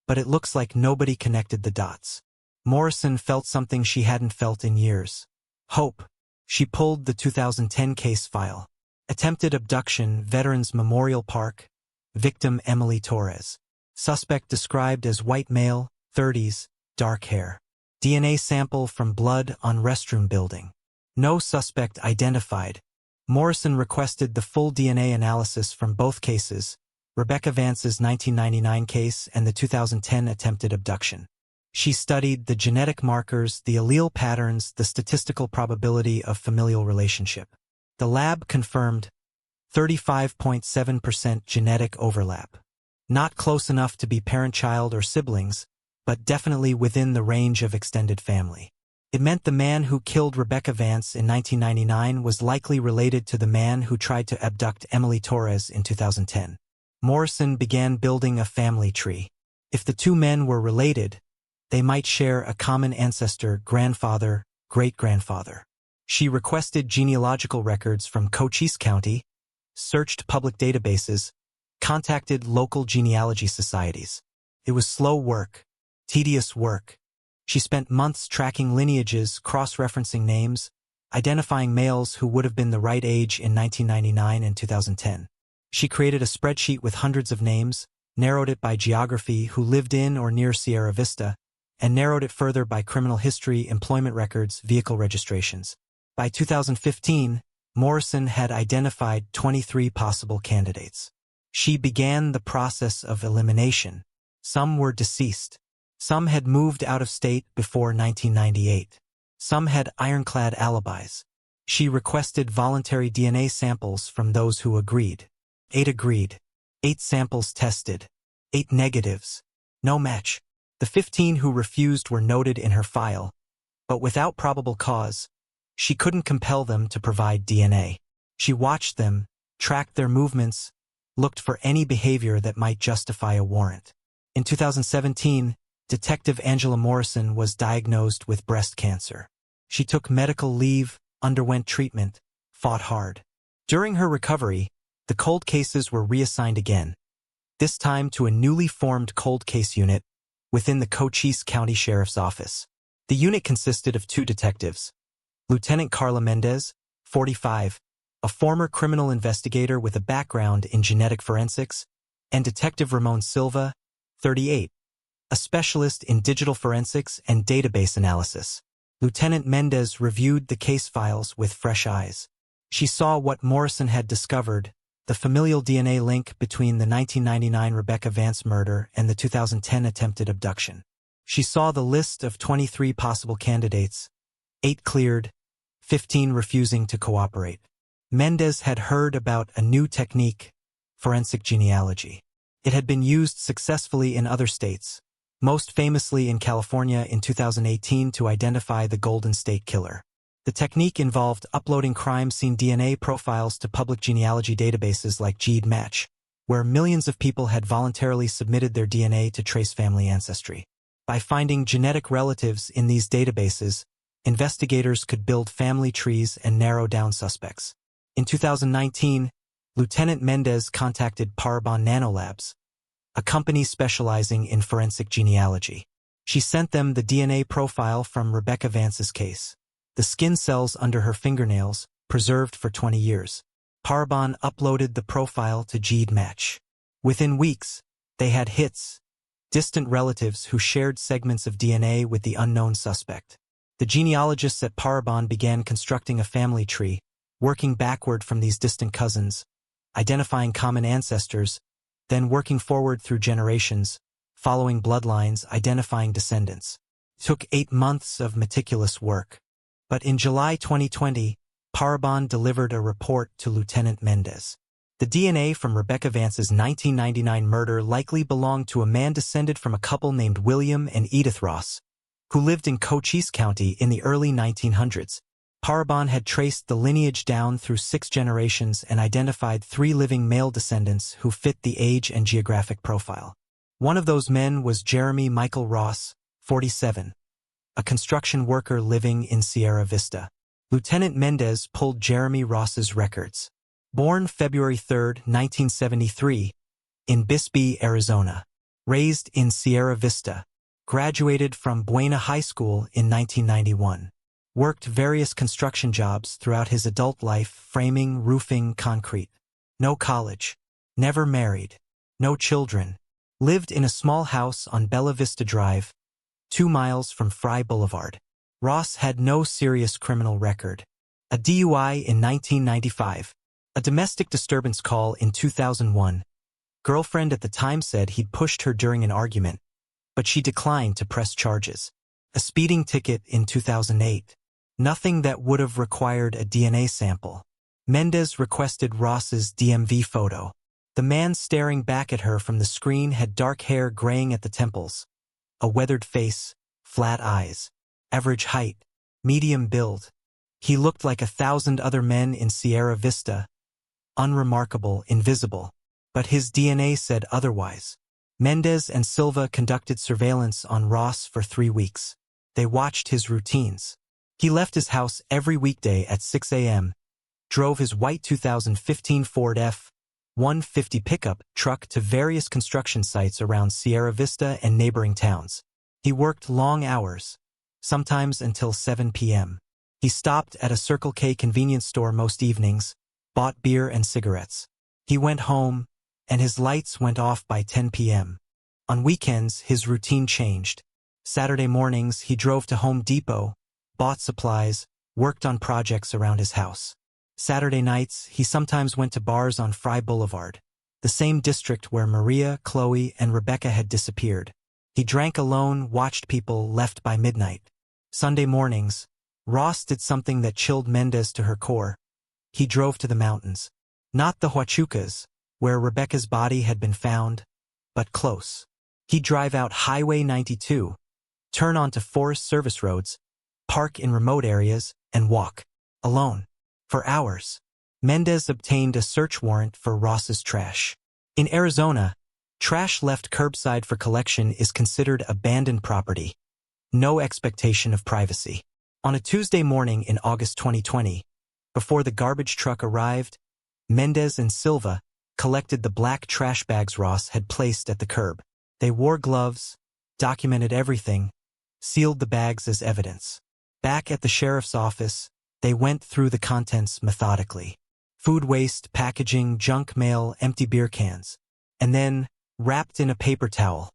but it looks like nobody connected the dots. Morrison felt something she hadn't felt in years. Hope. She pulled the 2010 case file. Attempted abduction, Veterans Memorial Park. Victim Emily Torres. Suspect described as white male, 30s, dark hair. DNA sample from blood on restroom building. No suspect identified. Morrison requested the full DNA analysis from both cases, Rebecca Vance's 1999 case and the 2010 attempted abduction. She studied the genetic markers, the allele patterns, the statistical probability of familial relationship. The lab confirmed 35.7% genetic overlap. Not close enough to be parent-child or siblings, but definitely within the range of extended family. It meant the man who killed Rebecca Vance in 1999 was likely related to the man who tried to abduct Emily Torres in 2010. Morrison began building a family tree. If the two men were related, they might share a common ancestor, grandfather, great-grandfather. She requested genealogical records from Cochise County, searched public databases, contacted local genealogy societies. It was slow work, tedious work. She spent months tracking lineages, cross-referencing names, identifying males who would have been the right age in 1999 and 2010. She created a spreadsheet with hundreds of names, narrowed it by geography, who lived in or near Sierra Vista, and narrowed it further by criminal history, employment records, vehicle registrations. By 2015, Morrison had identified 23 possible candidates. She began the process of elimination. Some were deceased. Some had moved out of state before 1998. Some had ironclad alibis. She requested voluntary DNA samples from those who agreed. 8 agreed. 8 samples tested. 8 negatives. No match. The 15 who refused were noted in her file, but without probable cause, she couldn't compel them to provide DNA. She watched them, tracked their movements, looked for any behavior that might justify a warrant. In 2017, Detective Angela Morrison was diagnosed with breast cancer. She took medical leave, underwent treatment, fought hard. During her recovery, the cold cases were reassigned again, this time to a newly formed cold case unit within the Cochise County Sheriff's Office. The unit consisted of 2 detectives, Lieutenant Carla Mendez, 45, a former criminal investigator with a background in genetic forensics, and Detective Ramon Silva, 38, a specialist in digital forensics and database analysis. Lieutenant Mendez reviewed the case files with fresh eyes. She saw what Morrison had discovered, the familial DNA link between the 1999 Rebecca Vance murder and the 2010 attempted abduction. She saw the list of 23 possible candidates, 8 cleared, 15 refusing to cooperate. Mendez had heard about a new technique, forensic genealogy. It had been used successfully in other states, most famously in California in 2018 to identify the Golden State Killer. The technique involved uploading crime scene DNA profiles to public genealogy databases like GEDmatch, where millions of people had voluntarily submitted their DNA to trace family ancestry. By finding genetic relatives in these databases, investigators could build family trees and narrow down suspects. In 2019, Lieutenant Mendez contacted Parabon Nanolabs, a company specializing in forensic genealogy. She sent them the DNA profile from Rebecca Vance's case, the skin cells under her fingernails, preserved for 20 years. Parabon uploaded the profile to GEDmatch. Within weeks, they had hits, distant relatives who shared segments of DNA with the unknown suspect. The genealogists at Parabon began constructing a family tree, working backward from these distant cousins, identifying common ancestors, then working forward through generations, following bloodlines, identifying descendants. It took 8 months of meticulous work. But in July 2020, Parabon delivered a report to Lieutenant Mendez. The DNA from Rebecca Vance's 1999 murder likely belonged to a man descended from a couple named William and Edith Ross, who lived in Cochise County in the early 1900s. Parabon had traced the lineage down through 6 generations and identified 3 living male descendants who fit the age and geographic profile. One of those men was Jeremy Michael Ross, 47, a construction worker living in Sierra Vista. Lieutenant Mendez pulled Jeremy Ross's records. Born February 3, 1973, in Bisbee, Arizona. Raised in Sierra Vista. Graduated from Buena High School in 1991. Worked various construction jobs throughout his adult life, framing, roofing, concrete. No college. Never married. No children. Lived in a small house on Bella Vista Drive, 2 miles from Fry Boulevard. Ross had no serious criminal record. A DUI in 1995. A domestic disturbance call in 2001. Girlfriend at the time said he'd pushed her during an argument, but she declined to press charges. A speeding ticket in 2008. Nothing that would have required a DNA sample. Mendez requested Ross's DMV photo. The man staring back at her from the screen had dark hair graying at the temples, a weathered face, flat eyes, average height, medium build. He looked like 1,000 other men in Sierra Vista, unremarkable, invisible. But his DNA said otherwise. Mendez and Silva conducted surveillance on Ross for 3 weeks. They watched his routines. He left his house every weekday at 6 a.m., drove his white 2015 Ford F-150 pickup truck to various construction sites around Sierra Vista and neighboring towns. He worked long hours, sometimes until 7 p.m. He stopped at a Circle K convenience store most evenings, bought beer and cigarettes. He went home, and his lights went off by 10 p.m. On weekends, his routine changed. Saturday mornings, he drove to Home Depot, bought supplies, worked on projects around his house. Saturday nights, he sometimes went to bars on Fry Boulevard, the same district where Maria, Chloe, and Rebecca had disappeared. He drank alone, watched people, left by midnight. Sunday mornings, Ross did something that chilled Mendez to her core. He drove to the mountains. Not the Huachucas, where Rebecca's body had been found, but close. He'd drive out Highway 92, turn onto Forest Service roads, park in remote areas, and walk, alone, for hours. Mendez obtained a search warrant for Ross's trash. In Arizona, trash left curbside for collection is considered abandoned property. No expectation of privacy. On a Tuesday morning in August 2020, before the garbage truck arrived, Mendez and Silva collected the black trash bags Ross had placed at the curb. They wore gloves, documented everything, sealed the bags as evidence. Back at the sheriff's office, they went through the contents methodically. Food waste, packaging, junk mail, empty beer cans. And then, wrapped in a paper towel,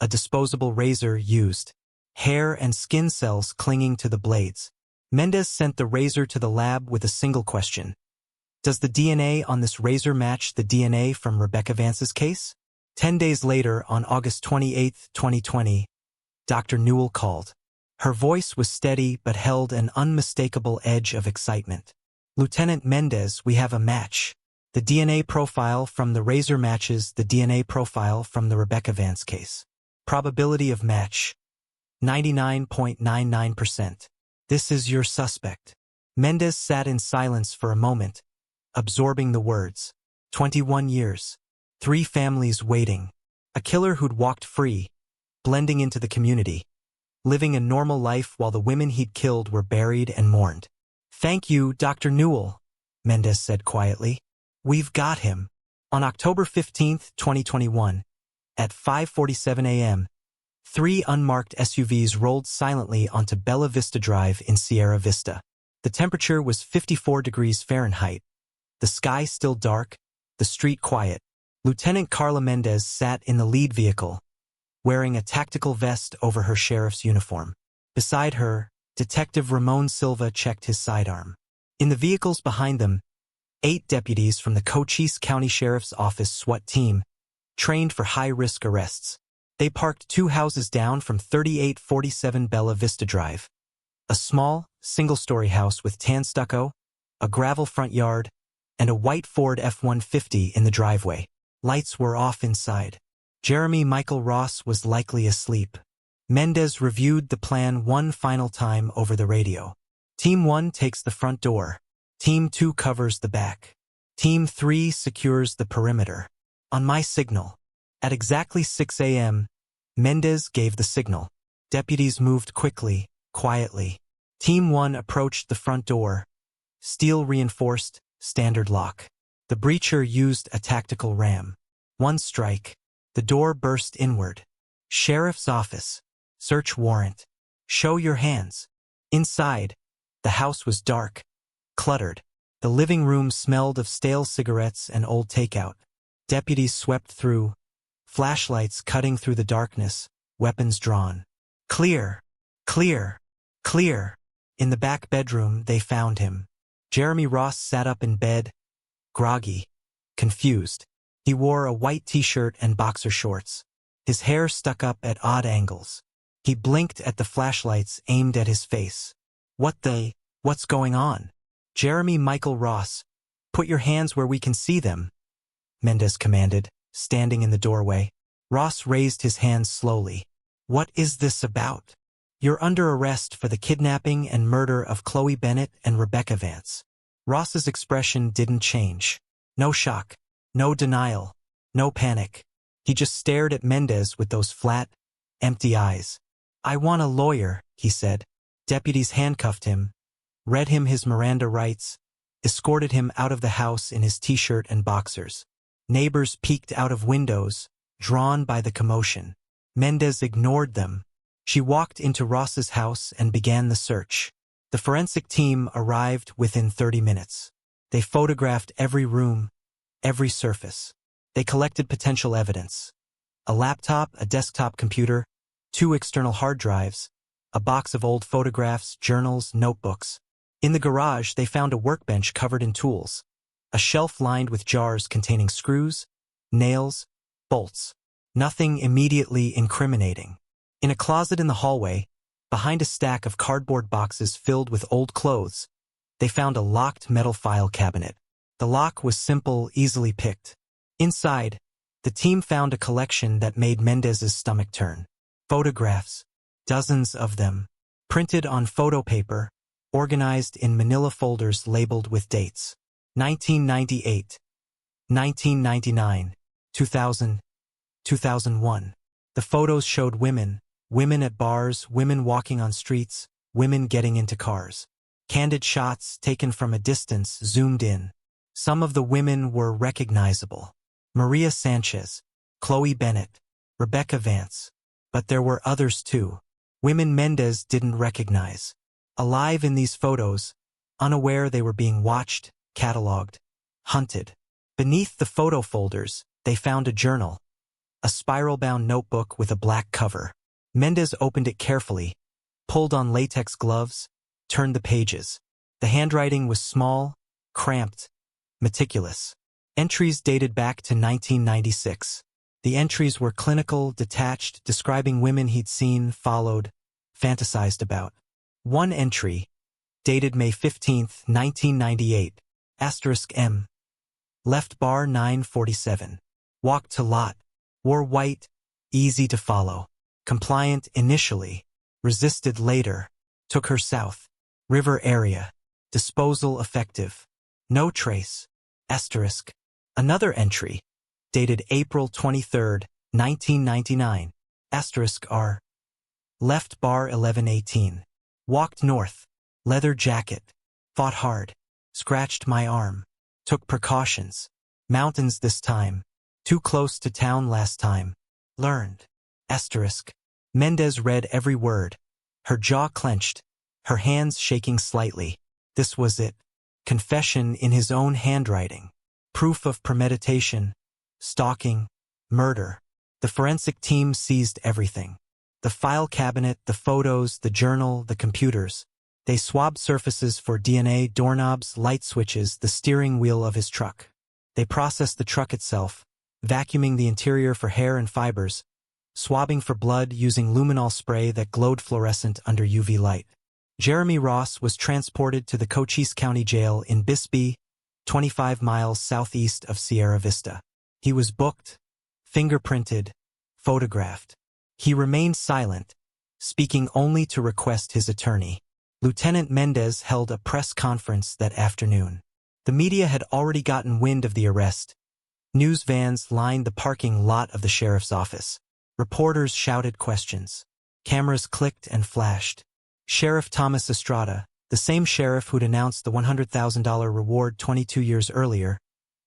a disposable razor used. Hair and skin cells clinging to the blades. Mendez sent the razor to the lab with a single question. Does the DNA on this razor match the DNA from Rebecca Vance's case? 10 days later, on August 28, 2020, Dr. Newell called. Her voice was steady but held an unmistakable edge of excitement. "Lieutenant Mendez, we have a match. The DNA profile from the razor matches the DNA profile from the Rebecca Vance case. Probability of match, 99.99%. This is your suspect." Mendez sat in silence for a moment, absorbing the words. 21 years. 3 families waiting. A killer who'd walked free, blending into the community, living a normal life while the women he'd killed were buried and mourned. "Thank you, Dr. Newell," Mendez said quietly. "We've got him." On October 15, 2021, at 5:47 a.m., 3 unmarked SUVs rolled silently onto Bella Vista Drive in Sierra Vista. The temperature was 54 degrees Fahrenheit. The sky still dark, the street quiet. Lieutenant Carla Mendez sat in the lead vehicle, wearing a tactical vest over her sheriff's uniform. Beside her, Detective Ramon Silva checked his sidearm. In the vehicles behind them, 8 deputies from the Cochise County Sheriff's Office SWAT team, trained for high-risk arrests. They parked 2 houses down from 3847 Bella Vista Drive. A small, single-story house with tan stucco, a gravel front yard, and a white Ford F-150 in the driveway. Lights were off inside. Jeremy Michael Ross was likely asleep. Mendez reviewed the plan one final time over the radio. Team 1 takes the front door. Team 2 covers the back. Team 3 secures the perimeter. On my signal. At exactly 6 a.m., Mendez gave the signal. Deputies moved quickly, quietly. Team 1 approached the front door. Steel reinforced, standard lock. The breacher used a tactical ram. 1 strike. The door burst inward. "Sheriff's office. Search warrant. Show your hands." Inside, the house was dark, cluttered. The living room smelled of stale cigarettes and old takeout. Deputies swept through, flashlights cutting through the darkness, weapons drawn. "Clear, clear, clear." In the back bedroom, they found him. Jeremy Ross sat up in bed, groggy, confused. He wore a white t-shirt and boxer shorts. His hair stuck up at odd angles. He blinked at the flashlights aimed at his face. What's going on?" "Jeremy Michael Ross, put your hands where we can see them," Mendez commanded, standing in the doorway. Ross raised his hands slowly. "What is this about?" "You're under arrest for the kidnapping and murder of Chloe Bennett and Rebecca Vance." Ross's expression didn't change. No shock, no denial, no panic. He just stared at Mendez with those flat, empty eyes. "I want a lawyer," he said. Deputies handcuffed him, read him his Miranda rights, escorted him out of the house in his t-shirt and boxers. Neighbors peeked out of windows, drawn by the commotion. Mendez ignored them. She walked into Ross's house and began the search. The forensic team arrived within 30 minutes. They photographed every room, every surface. They collected potential evidence. A laptop, a desktop computer, 2 external hard drives, a box of old photographs, journals, notebooks. In the garage, they found a workbench covered in tools, a shelf lined with jars containing screws, nails, bolts. Nothing immediately incriminating. In a closet in the hallway, behind a stack of cardboard boxes filled with old clothes, they found a locked metal file cabinet. The lock was simple, easily picked. Inside, the team found a collection that made Mendez's stomach turn. Photographs, dozens of them, printed on photo paper, organized in manila folders labeled with dates. 1998, 1999, 2000, 2001. The photos showed women at bars, women walking on streets, women getting into cars. Candid shots taken from a distance zoomed in. Some of the women were recognizable. Maria Sanchez, Chloe Bennett, Rebecca Vance. But there were others too. Women Mendez didn't recognize. Alive in these photos, unaware they were being watched, cataloged, hunted. Beneath the photo folders, they found a journal, a spiral-bound notebook with a black cover. Mendez opened it carefully, pulled on latex gloves, turned the pages. The handwriting was small, cramped, meticulous. Entries dated back to 1996. The entries were clinical, detached, describing women he'd seen, followed, fantasized about. One entry, dated May 15, 1998, *M. Left bar 947. Walked to lot. Wore white, easy to follow. Compliant initially. Resisted later. Took her south. River area. Disposal effective. No trace. *. Another entry, dated April 23, 1999, *R. Left bar 1118. Walked north. Leather jacket. Fought hard. Scratched my arm. Took precautions. Mountains this time. Too close to town last time. Learned. *. Mendez read every word. Her jaw clenched. Her hands shaking slightly. This was it. Confession in his own handwriting. Proof of premeditation. Stalking. Murder. The forensic team seized everything. The file cabinet, the photos, the journal, the computers. They swabbed surfaces for DNA, doorknobs, light switches, the steering wheel of his truck. They processed the truck itself, vacuuming the interior for hair and fibers, swabbing for blood using luminol spray that glowed fluorescent under UV light. Jeremy Ross was transported to the Cochise County Jail in Bisbee, 25 miles southeast of Sierra Vista. He was booked, fingerprinted, photographed. He remained silent, speaking only to request his attorney. Lieutenant Mendez held a press conference that afternoon. The media had already gotten wind of the arrest. News vans lined the parking lot of the sheriff's office. Reporters shouted questions. Cameras clicked and flashed. Sheriff Thomas Estrada, the same sheriff who'd announced the $100,000 reward 22 years earlier,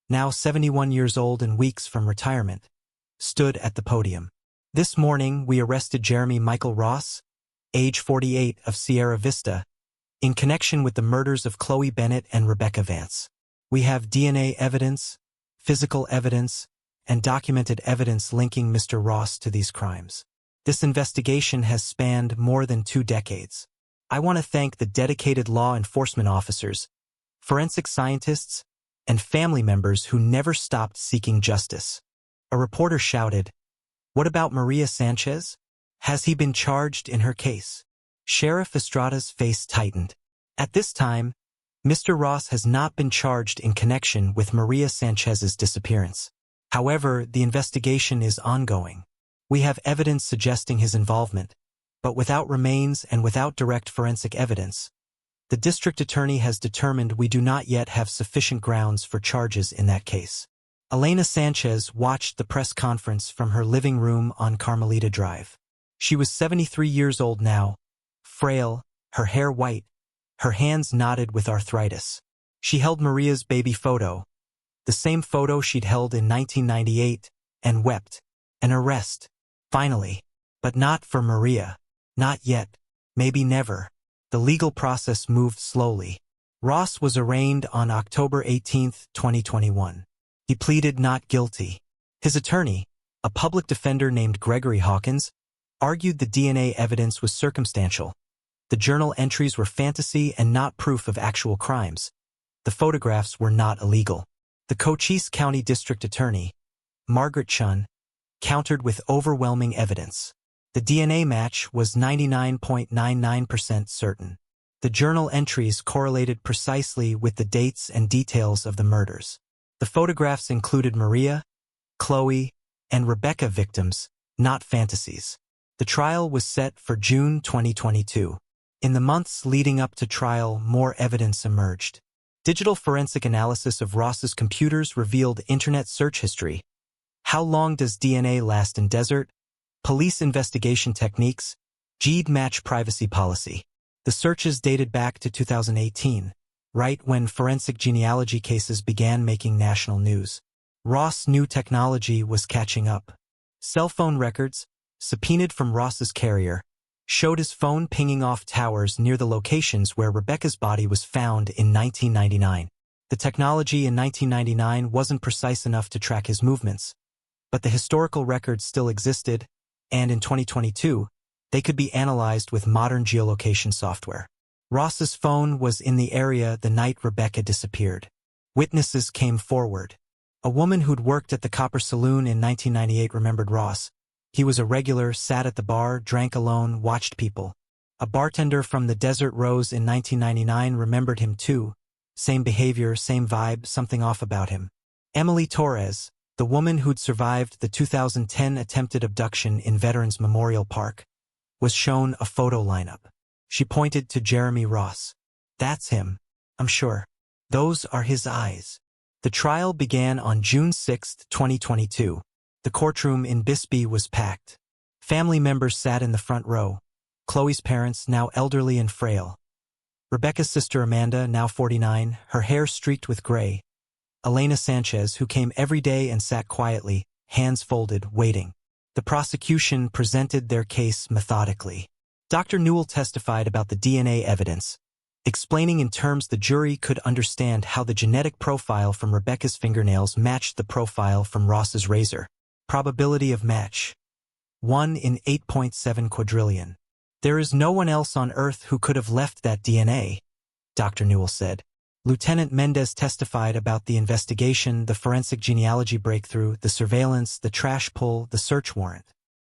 now 71 years old and weeks from retirement, stood at the podium. This morning, we arrested Jeremy Michael Ross, age 48, of Sierra Vista, in connection with the murders of Chloe Bennett and Rebecca Vance. We have DNA evidence, physical evidence, and documented evidence linking Mr. Ross to these crimes. This investigation has spanned more than 2 decades. I want to thank the dedicated law enforcement officers, forensic scientists, and family members who never stopped seeking justice. A reporter shouted, "What about Maria Sanchez? Has he been charged in her case?" Sheriff Estrada's face tightened. At this time, Mr. Ross has not been charged in connection with Maria Sanchez's disappearance. However, the investigation is ongoing. We have evidence suggesting his involvement, but without remains and without direct forensic evidence, the district attorney has determined we do not yet have sufficient grounds for charges in that case. Elena Sanchez watched the press conference from her living room on Carmelita Drive. She was 73 years old now, frail, her hair white, her hands knotted with arthritis. She held Maria's baby photo, the same photo she'd held in 1998, and wept. An arrest. Finally. But not for Maria. Not yet. Maybe never. The legal process moved slowly. Ross was arraigned on October 18, 2021. He pleaded not guilty. His attorney, a public defender named Gregory Hawkins, argued the DNA evidence was circumstantial. The journal entries were fantasy and not proof of actual crimes. The photographs were not illegal. The Cochise County District Attorney, Margaret Chun, countered with overwhelming evidence. The DNA match was 99.99% certain. The journal entries correlated precisely with the dates and details of the murders. The photographs included Maria, Chloe, and Rebecca victims, not fantasies. The trial was set for June 2022. In the months leading up to trial, more evidence emerged. Digital forensic analysis of Ross's computers revealed internet search history. How long does DNA last in desert? Police investigation techniques. GED match privacy policy. The searches dated back to 2018, right when forensic genealogy cases began making national news. Ross knew technology was catching up. Cell phone records, subpoenaed from Ross's carrier, showed his phone pinging off towers near the locations where Rebecca's body was found in 1999. The technology in 1999 wasn't precise enough to track his movements, but the historical records still existed, and in 2022, they could be analyzed with modern geolocation software. Ross's phone was in the area the night Rebecca disappeared. Witnesses came forward. A woman who'd worked at the Copper Saloon in 1998 remembered Ross. He was a regular, sat at the bar, drank alone, watched people. A bartender from the Desert Rose in 1999 remembered him too. Same behavior, same vibe, something off about him. Emily Torres, the woman who'd survived the 2010 attempted abduction in Veterans Memorial Park, was shown a photo lineup. She pointed to Jeremy Ross. That's him, I'm sure. Those are his eyes. The trial began on June 6, 2022. The courtroom in Bisbee was packed. Family members sat in the front row. Chloe's parents, now elderly and frail. Rebecca's sister Amanda, now 49, her hair streaked with gray. Elena Sanchez, who came every day and sat quietly, hands folded, waiting. The prosecution presented their case methodically. Dr. Newell testified about the DNA evidence, explaining in terms the jury could understand how the genetic profile from Rebecca's fingernails matched the profile from Ross's razor. Probability of match: 1 in 8.7 quadrillion. There is no one else on Earth who could have left that DNA, Dr. Newell said. Lieutenant Mendez testified about the investigation, the forensic genealogy breakthrough, the surveillance, the trash pull, the search warrant.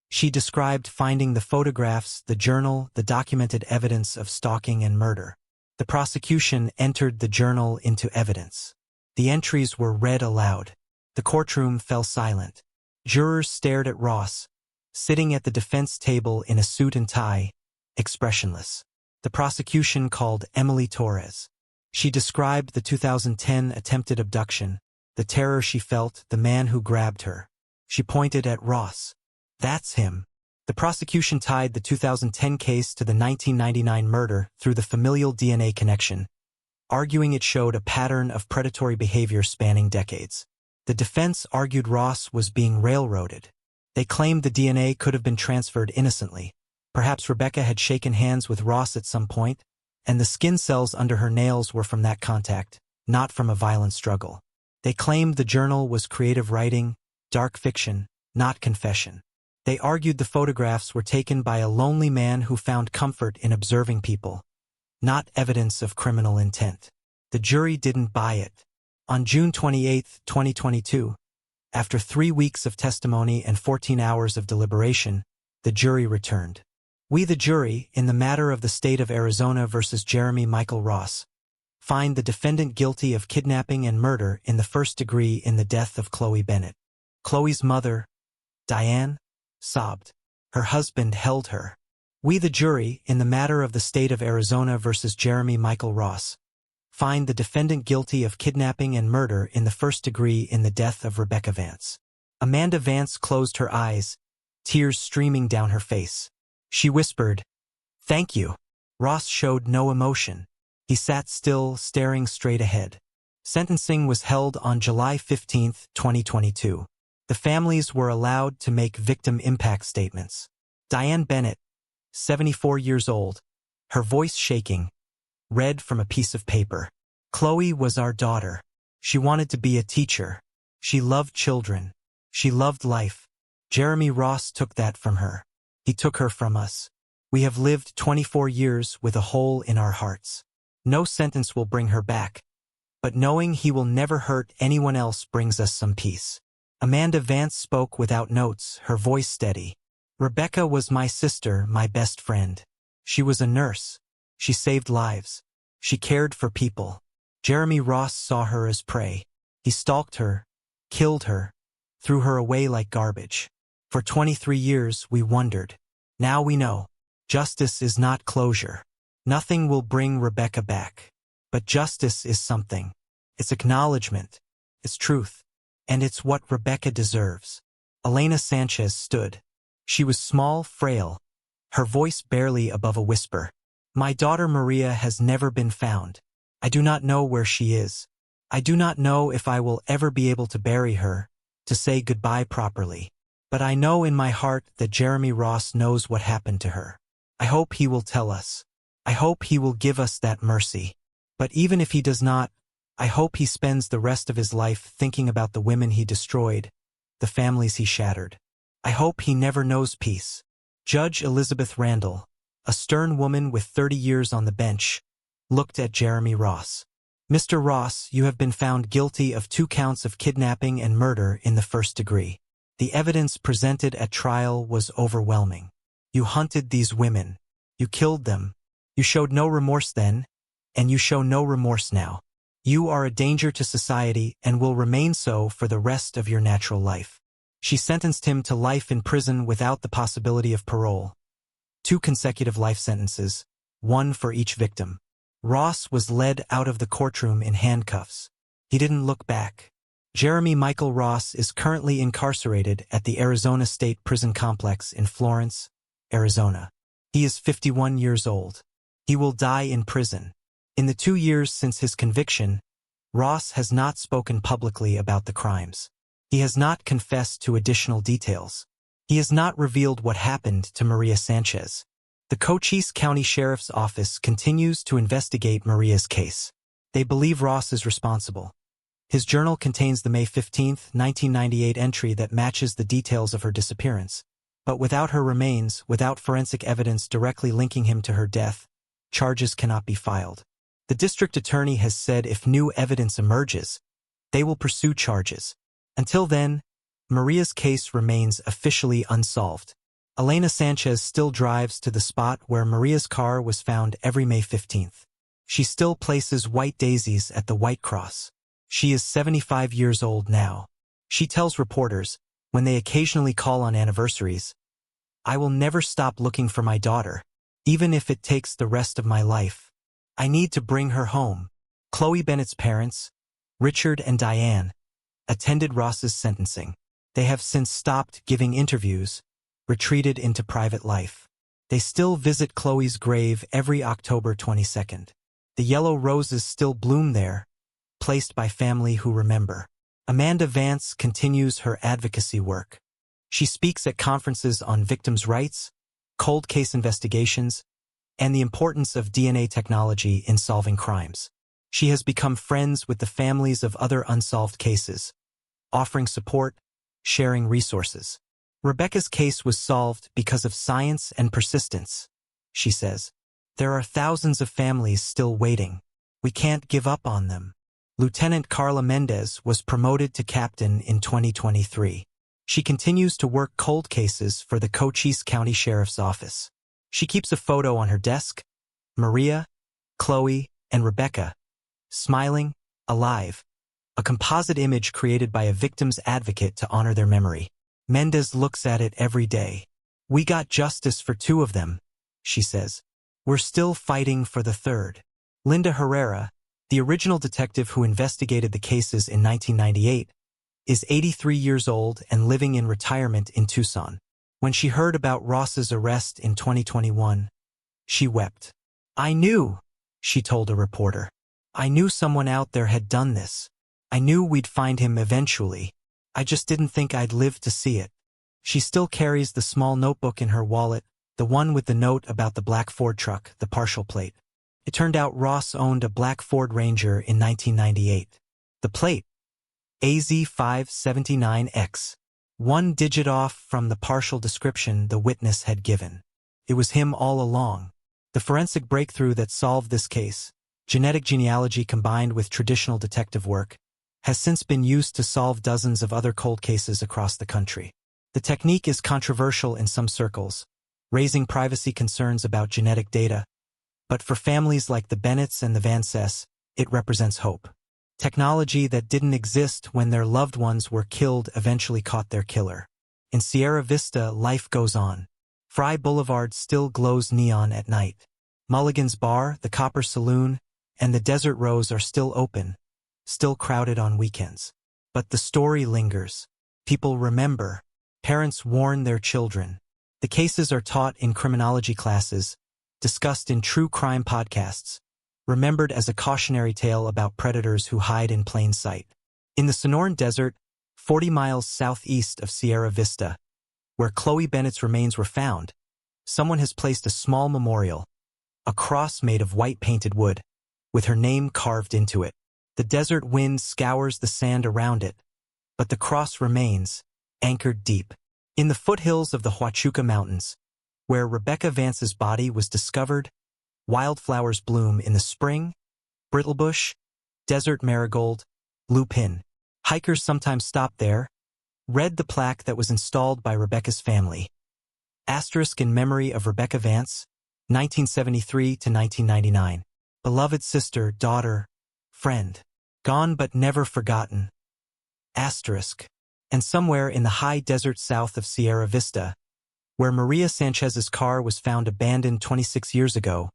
She described finding the photographs, the journal, the documented evidence of stalking and murder. The prosecution entered the journal into evidence. The entries were read aloud. The courtroom fell silent. Jurors stared at Ross, sitting at the defense table in a suit and tie, expressionless. The prosecution called Emily Torres. She described the 2010 attempted abduction, the terror she felt, the man who grabbed her. She pointed at Ross. That's him. The prosecution tied the 2010 case to the 1999 murder through the familial DNA connection, arguing it showed a pattern of predatory behavior spanning decades. The defense argued Ross was being railroaded. They claimed the DNA could have been transferred innocently. Perhaps Rebecca had shaken hands with Ross at some point, and the skin cells under her nails were from that contact, not from a violent struggle. They claimed the journal was creative writing, dark fiction, not confession. They argued the photographs were taken by a lonely man who found comfort in observing people, not evidence of criminal intent. The jury didn't buy it. On June 28, 2022, after 3 weeks of testimony and 14 hours of deliberation, the jury returned. We, the jury, in the matter of the state of Arizona versus Jeremy Michael Ross, find the defendant guilty of kidnapping and murder in the first degree in the death of Chloe Bennett. Chloe's mother, Diane, sobbed. Her husband held her. We, the jury, in the matter of the state of Arizona versus Jeremy Michael Ross, find the defendant guilty of kidnapping and murder in the first degree in the death of Rebecca Vance. Amanda Vance closed her eyes, tears streaming down her face. She whispered, "Thank you." Ross showed no emotion. He sat still, staring straight ahead. Sentencing was held on July 15, 2022. The families were allowed to make victim impact statements. Diane Bennett, 74 years old, her voice shaking, read from a piece of paper. Chloe was our daughter. She wanted to be a teacher. She loved children. She loved life. Jeremy Ross took that from her. He took her from us. We have lived 24 years with a hole in our hearts. No sentence will bring her back, but knowing he will never hurt anyone else brings us some peace. Amanda Vance spoke without notes, her voice steady. Rebecca was my sister, my best friend. She was a nurse. She saved lives. She cared for people. Jeremy Ross saw her as prey. He stalked her, killed her, threw her away like garbage. For 23 years we wondered. Now we know. Justice is not closure. Nothing will bring Rebecca back. But justice is something. It's acknowledgement. It's truth. And it's what Rebecca deserves. Elena Sanchez stood. She was small, frail, her voice barely above a whisper. My daughter Maria has never been found. I do not know where she is. I do not know if I will ever be able to bury her, to say goodbye properly. But I know in my heart that Jeremy Ross knows what happened to her. I hope he will tell us. I hope he will give us that mercy. But even if he does not, I hope he spends the rest of his life thinking about the women he destroyed, the families he shattered. I hope he never knows peace. Judge Elizabeth Randall, a stern woman with 30 years on the bench, looked at Jeremy Ross. Mr. Ross, you have been found guilty of 2 counts of kidnapping and murder in the first degree. The evidence presented at trial was overwhelming. You hunted these women. You killed them. You showed no remorse then, and you show no remorse now. You are a danger to society and will remain so for the rest of your natural life. She sentenced him to life in prison without the possibility of parole. 2 consecutive life sentences, 1 for each victim. Ross was led out of the courtroom in handcuffs. He didn't look back. Jeremy Michael Ross is currently incarcerated at the Arizona State Prison Complex in Florence, Arizona. He is 51 years old. He will die in prison. In the 2 years since his conviction, Ross has not spoken publicly about the crimes. He has not confessed to additional details. He has not revealed what happened to Maria Sanchez. The Cochise County Sheriff's Office continues to investigate Maria's case. They believe Ross is responsible. His journal contains the May 15, 1998 entry that matches the details of her disappearance. But without her remains, without forensic evidence directly linking him to her death, charges cannot be filed. The district attorney has said if new evidence emerges, they will pursue charges. Until then, Maria's case remains officially unsolved. Elena Sanchez still drives to the spot where Maria's car was found every May 15th. She still places white daisies at the White Cross. She is 75 years old now. She tells reporters, when they occasionally call on anniversaries, "I will never stop looking for my daughter, even if it takes the rest of my life. I need to bring her home." Chloe Bennett's parents, Richard and Diane, attended Ross's sentencing. They have since stopped giving interviews, retreated into private life. They still visit Chloe's grave every October 22nd. The yellow roses still bloom there, placed by family who remember. Amanda Vance continues her advocacy work. She speaks at conferences on victims' rights, cold case investigations, and the importance of DNA technology in solving crimes. She has become friends with the families of other unsolved cases, offering support, sharing resources. Rebecca's case was solved because of science and persistence, she says. There are thousands of families still waiting. We can't give up on them. Lieutenant Carla Mendez was promoted to captain in 2023. She continues to work cold cases for the Cochise County Sheriff's Office. She keeps a photo on her desk, Maria, Chloe, and Rebecca, smiling, alive, a composite image created by a victim's advocate to honor their memory. Mendez looks at it every day. We got justice for 2 of them, she says. We're still fighting for the 3rd. Linda Herrera, the original detective who investigated the cases in 1998, is 83 years old and living in retirement in Tucson. When she heard about Ross's arrest in 2021, she wept. I knew, she told a reporter. I knew someone out there had done this. I knew we'd find him eventually. I just didn't think I'd live to see it. She still carries the small notebook in her wallet, the one with the note about the black Ford truck, the partial plate. It turned out Ross owned a black Ford Ranger in 1998. The plate, AZ579X, 1 digit off from the partial description the witness had given. It was him all along. The forensic breakthrough that solved this case, genetic genealogy combined with traditional detective work, has since been used to solve dozens of other cold cases across the country. The technique is controversial in some circles, raising privacy concerns about genetic data, but for families like the Bennetts and the Vances, it represents hope. Technology that didn't exist when their loved ones were killed eventually caught their killer. In Sierra Vista, life goes on. Fry Boulevard still glows neon at night. Mulligan's Bar, the Copper Saloon, and the Desert Rose are still open, still crowded on weekends. But the story lingers. People remember. Parents warn their children. The cases are taught in criminology classes, discussed in true crime podcasts, remembered as a cautionary tale about predators who hide in plain sight. In the Sonoran Desert, 40 miles southeast of Sierra Vista, where Chloe Bennett's remains were found, someone has placed a small memorial, a cross made of white painted wood, with her name carved into it. The desert wind scours the sand around it, but the cross remains, anchored deep. In the foothills of the Huachuca Mountains, where Rebecca Vance's body was discovered, wildflowers bloom in the spring, brittlebush, desert marigold, lupin. Hikers sometimes stop there, read the plaque that was installed by Rebecca's family. Asterisk in memory of Rebecca Vance, 1973 to 1999. Beloved sister, daughter, friend. Gone but never forgotten. Asterisk. And somewhere in the high desert south of Sierra Vista, where Maria Sanchez's car was found abandoned 26 years ago,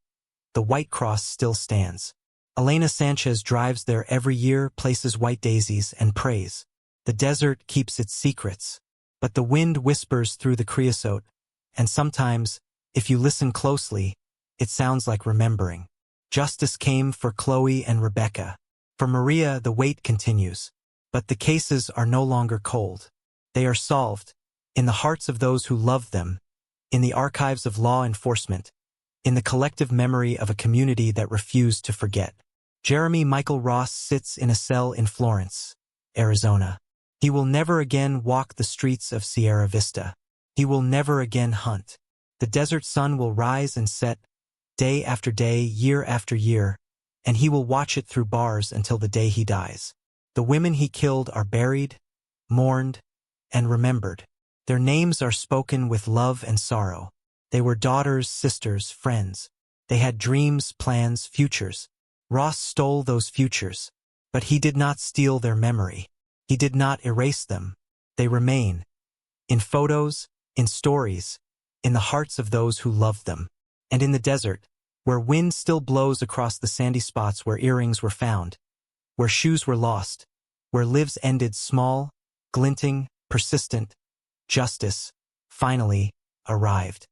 the White Cross still stands. Elena Sanchez drives there every year, places white daisies, and prays. The desert keeps its secrets, but the wind whispers through the creosote, and sometimes, if you listen closely, it sounds like remembering. Justice came for Chloe and Rebecca. For Maria, the wait continues, but the cases are no longer cold. They are solved, in the hearts of those who loved them, in the archives of law enforcement, in the collective memory of a community that refused to forget. Jeremy Michael Ross sits in a cell in Florence, Arizona. He will never again walk the streets of Sierra Vista. He will never again hunt. The desert sun will rise and set, day after day, year after year, and he will watch it through bars until the day he dies. The women he killed are buried, mourned, and remembered. Their names are spoken with love and sorrow. They were daughters, sisters, friends. They had dreams, plans, futures. Ross stole those futures, but he did not steal their memory. He did not erase them. They remain. In photos, in stories, in the hearts of those who loved them. And in the desert, where wind still blows across the sandy spots where earrings were found, where shoes were lost, where lives ended small, glinting, persistent, justice, finally, arrived.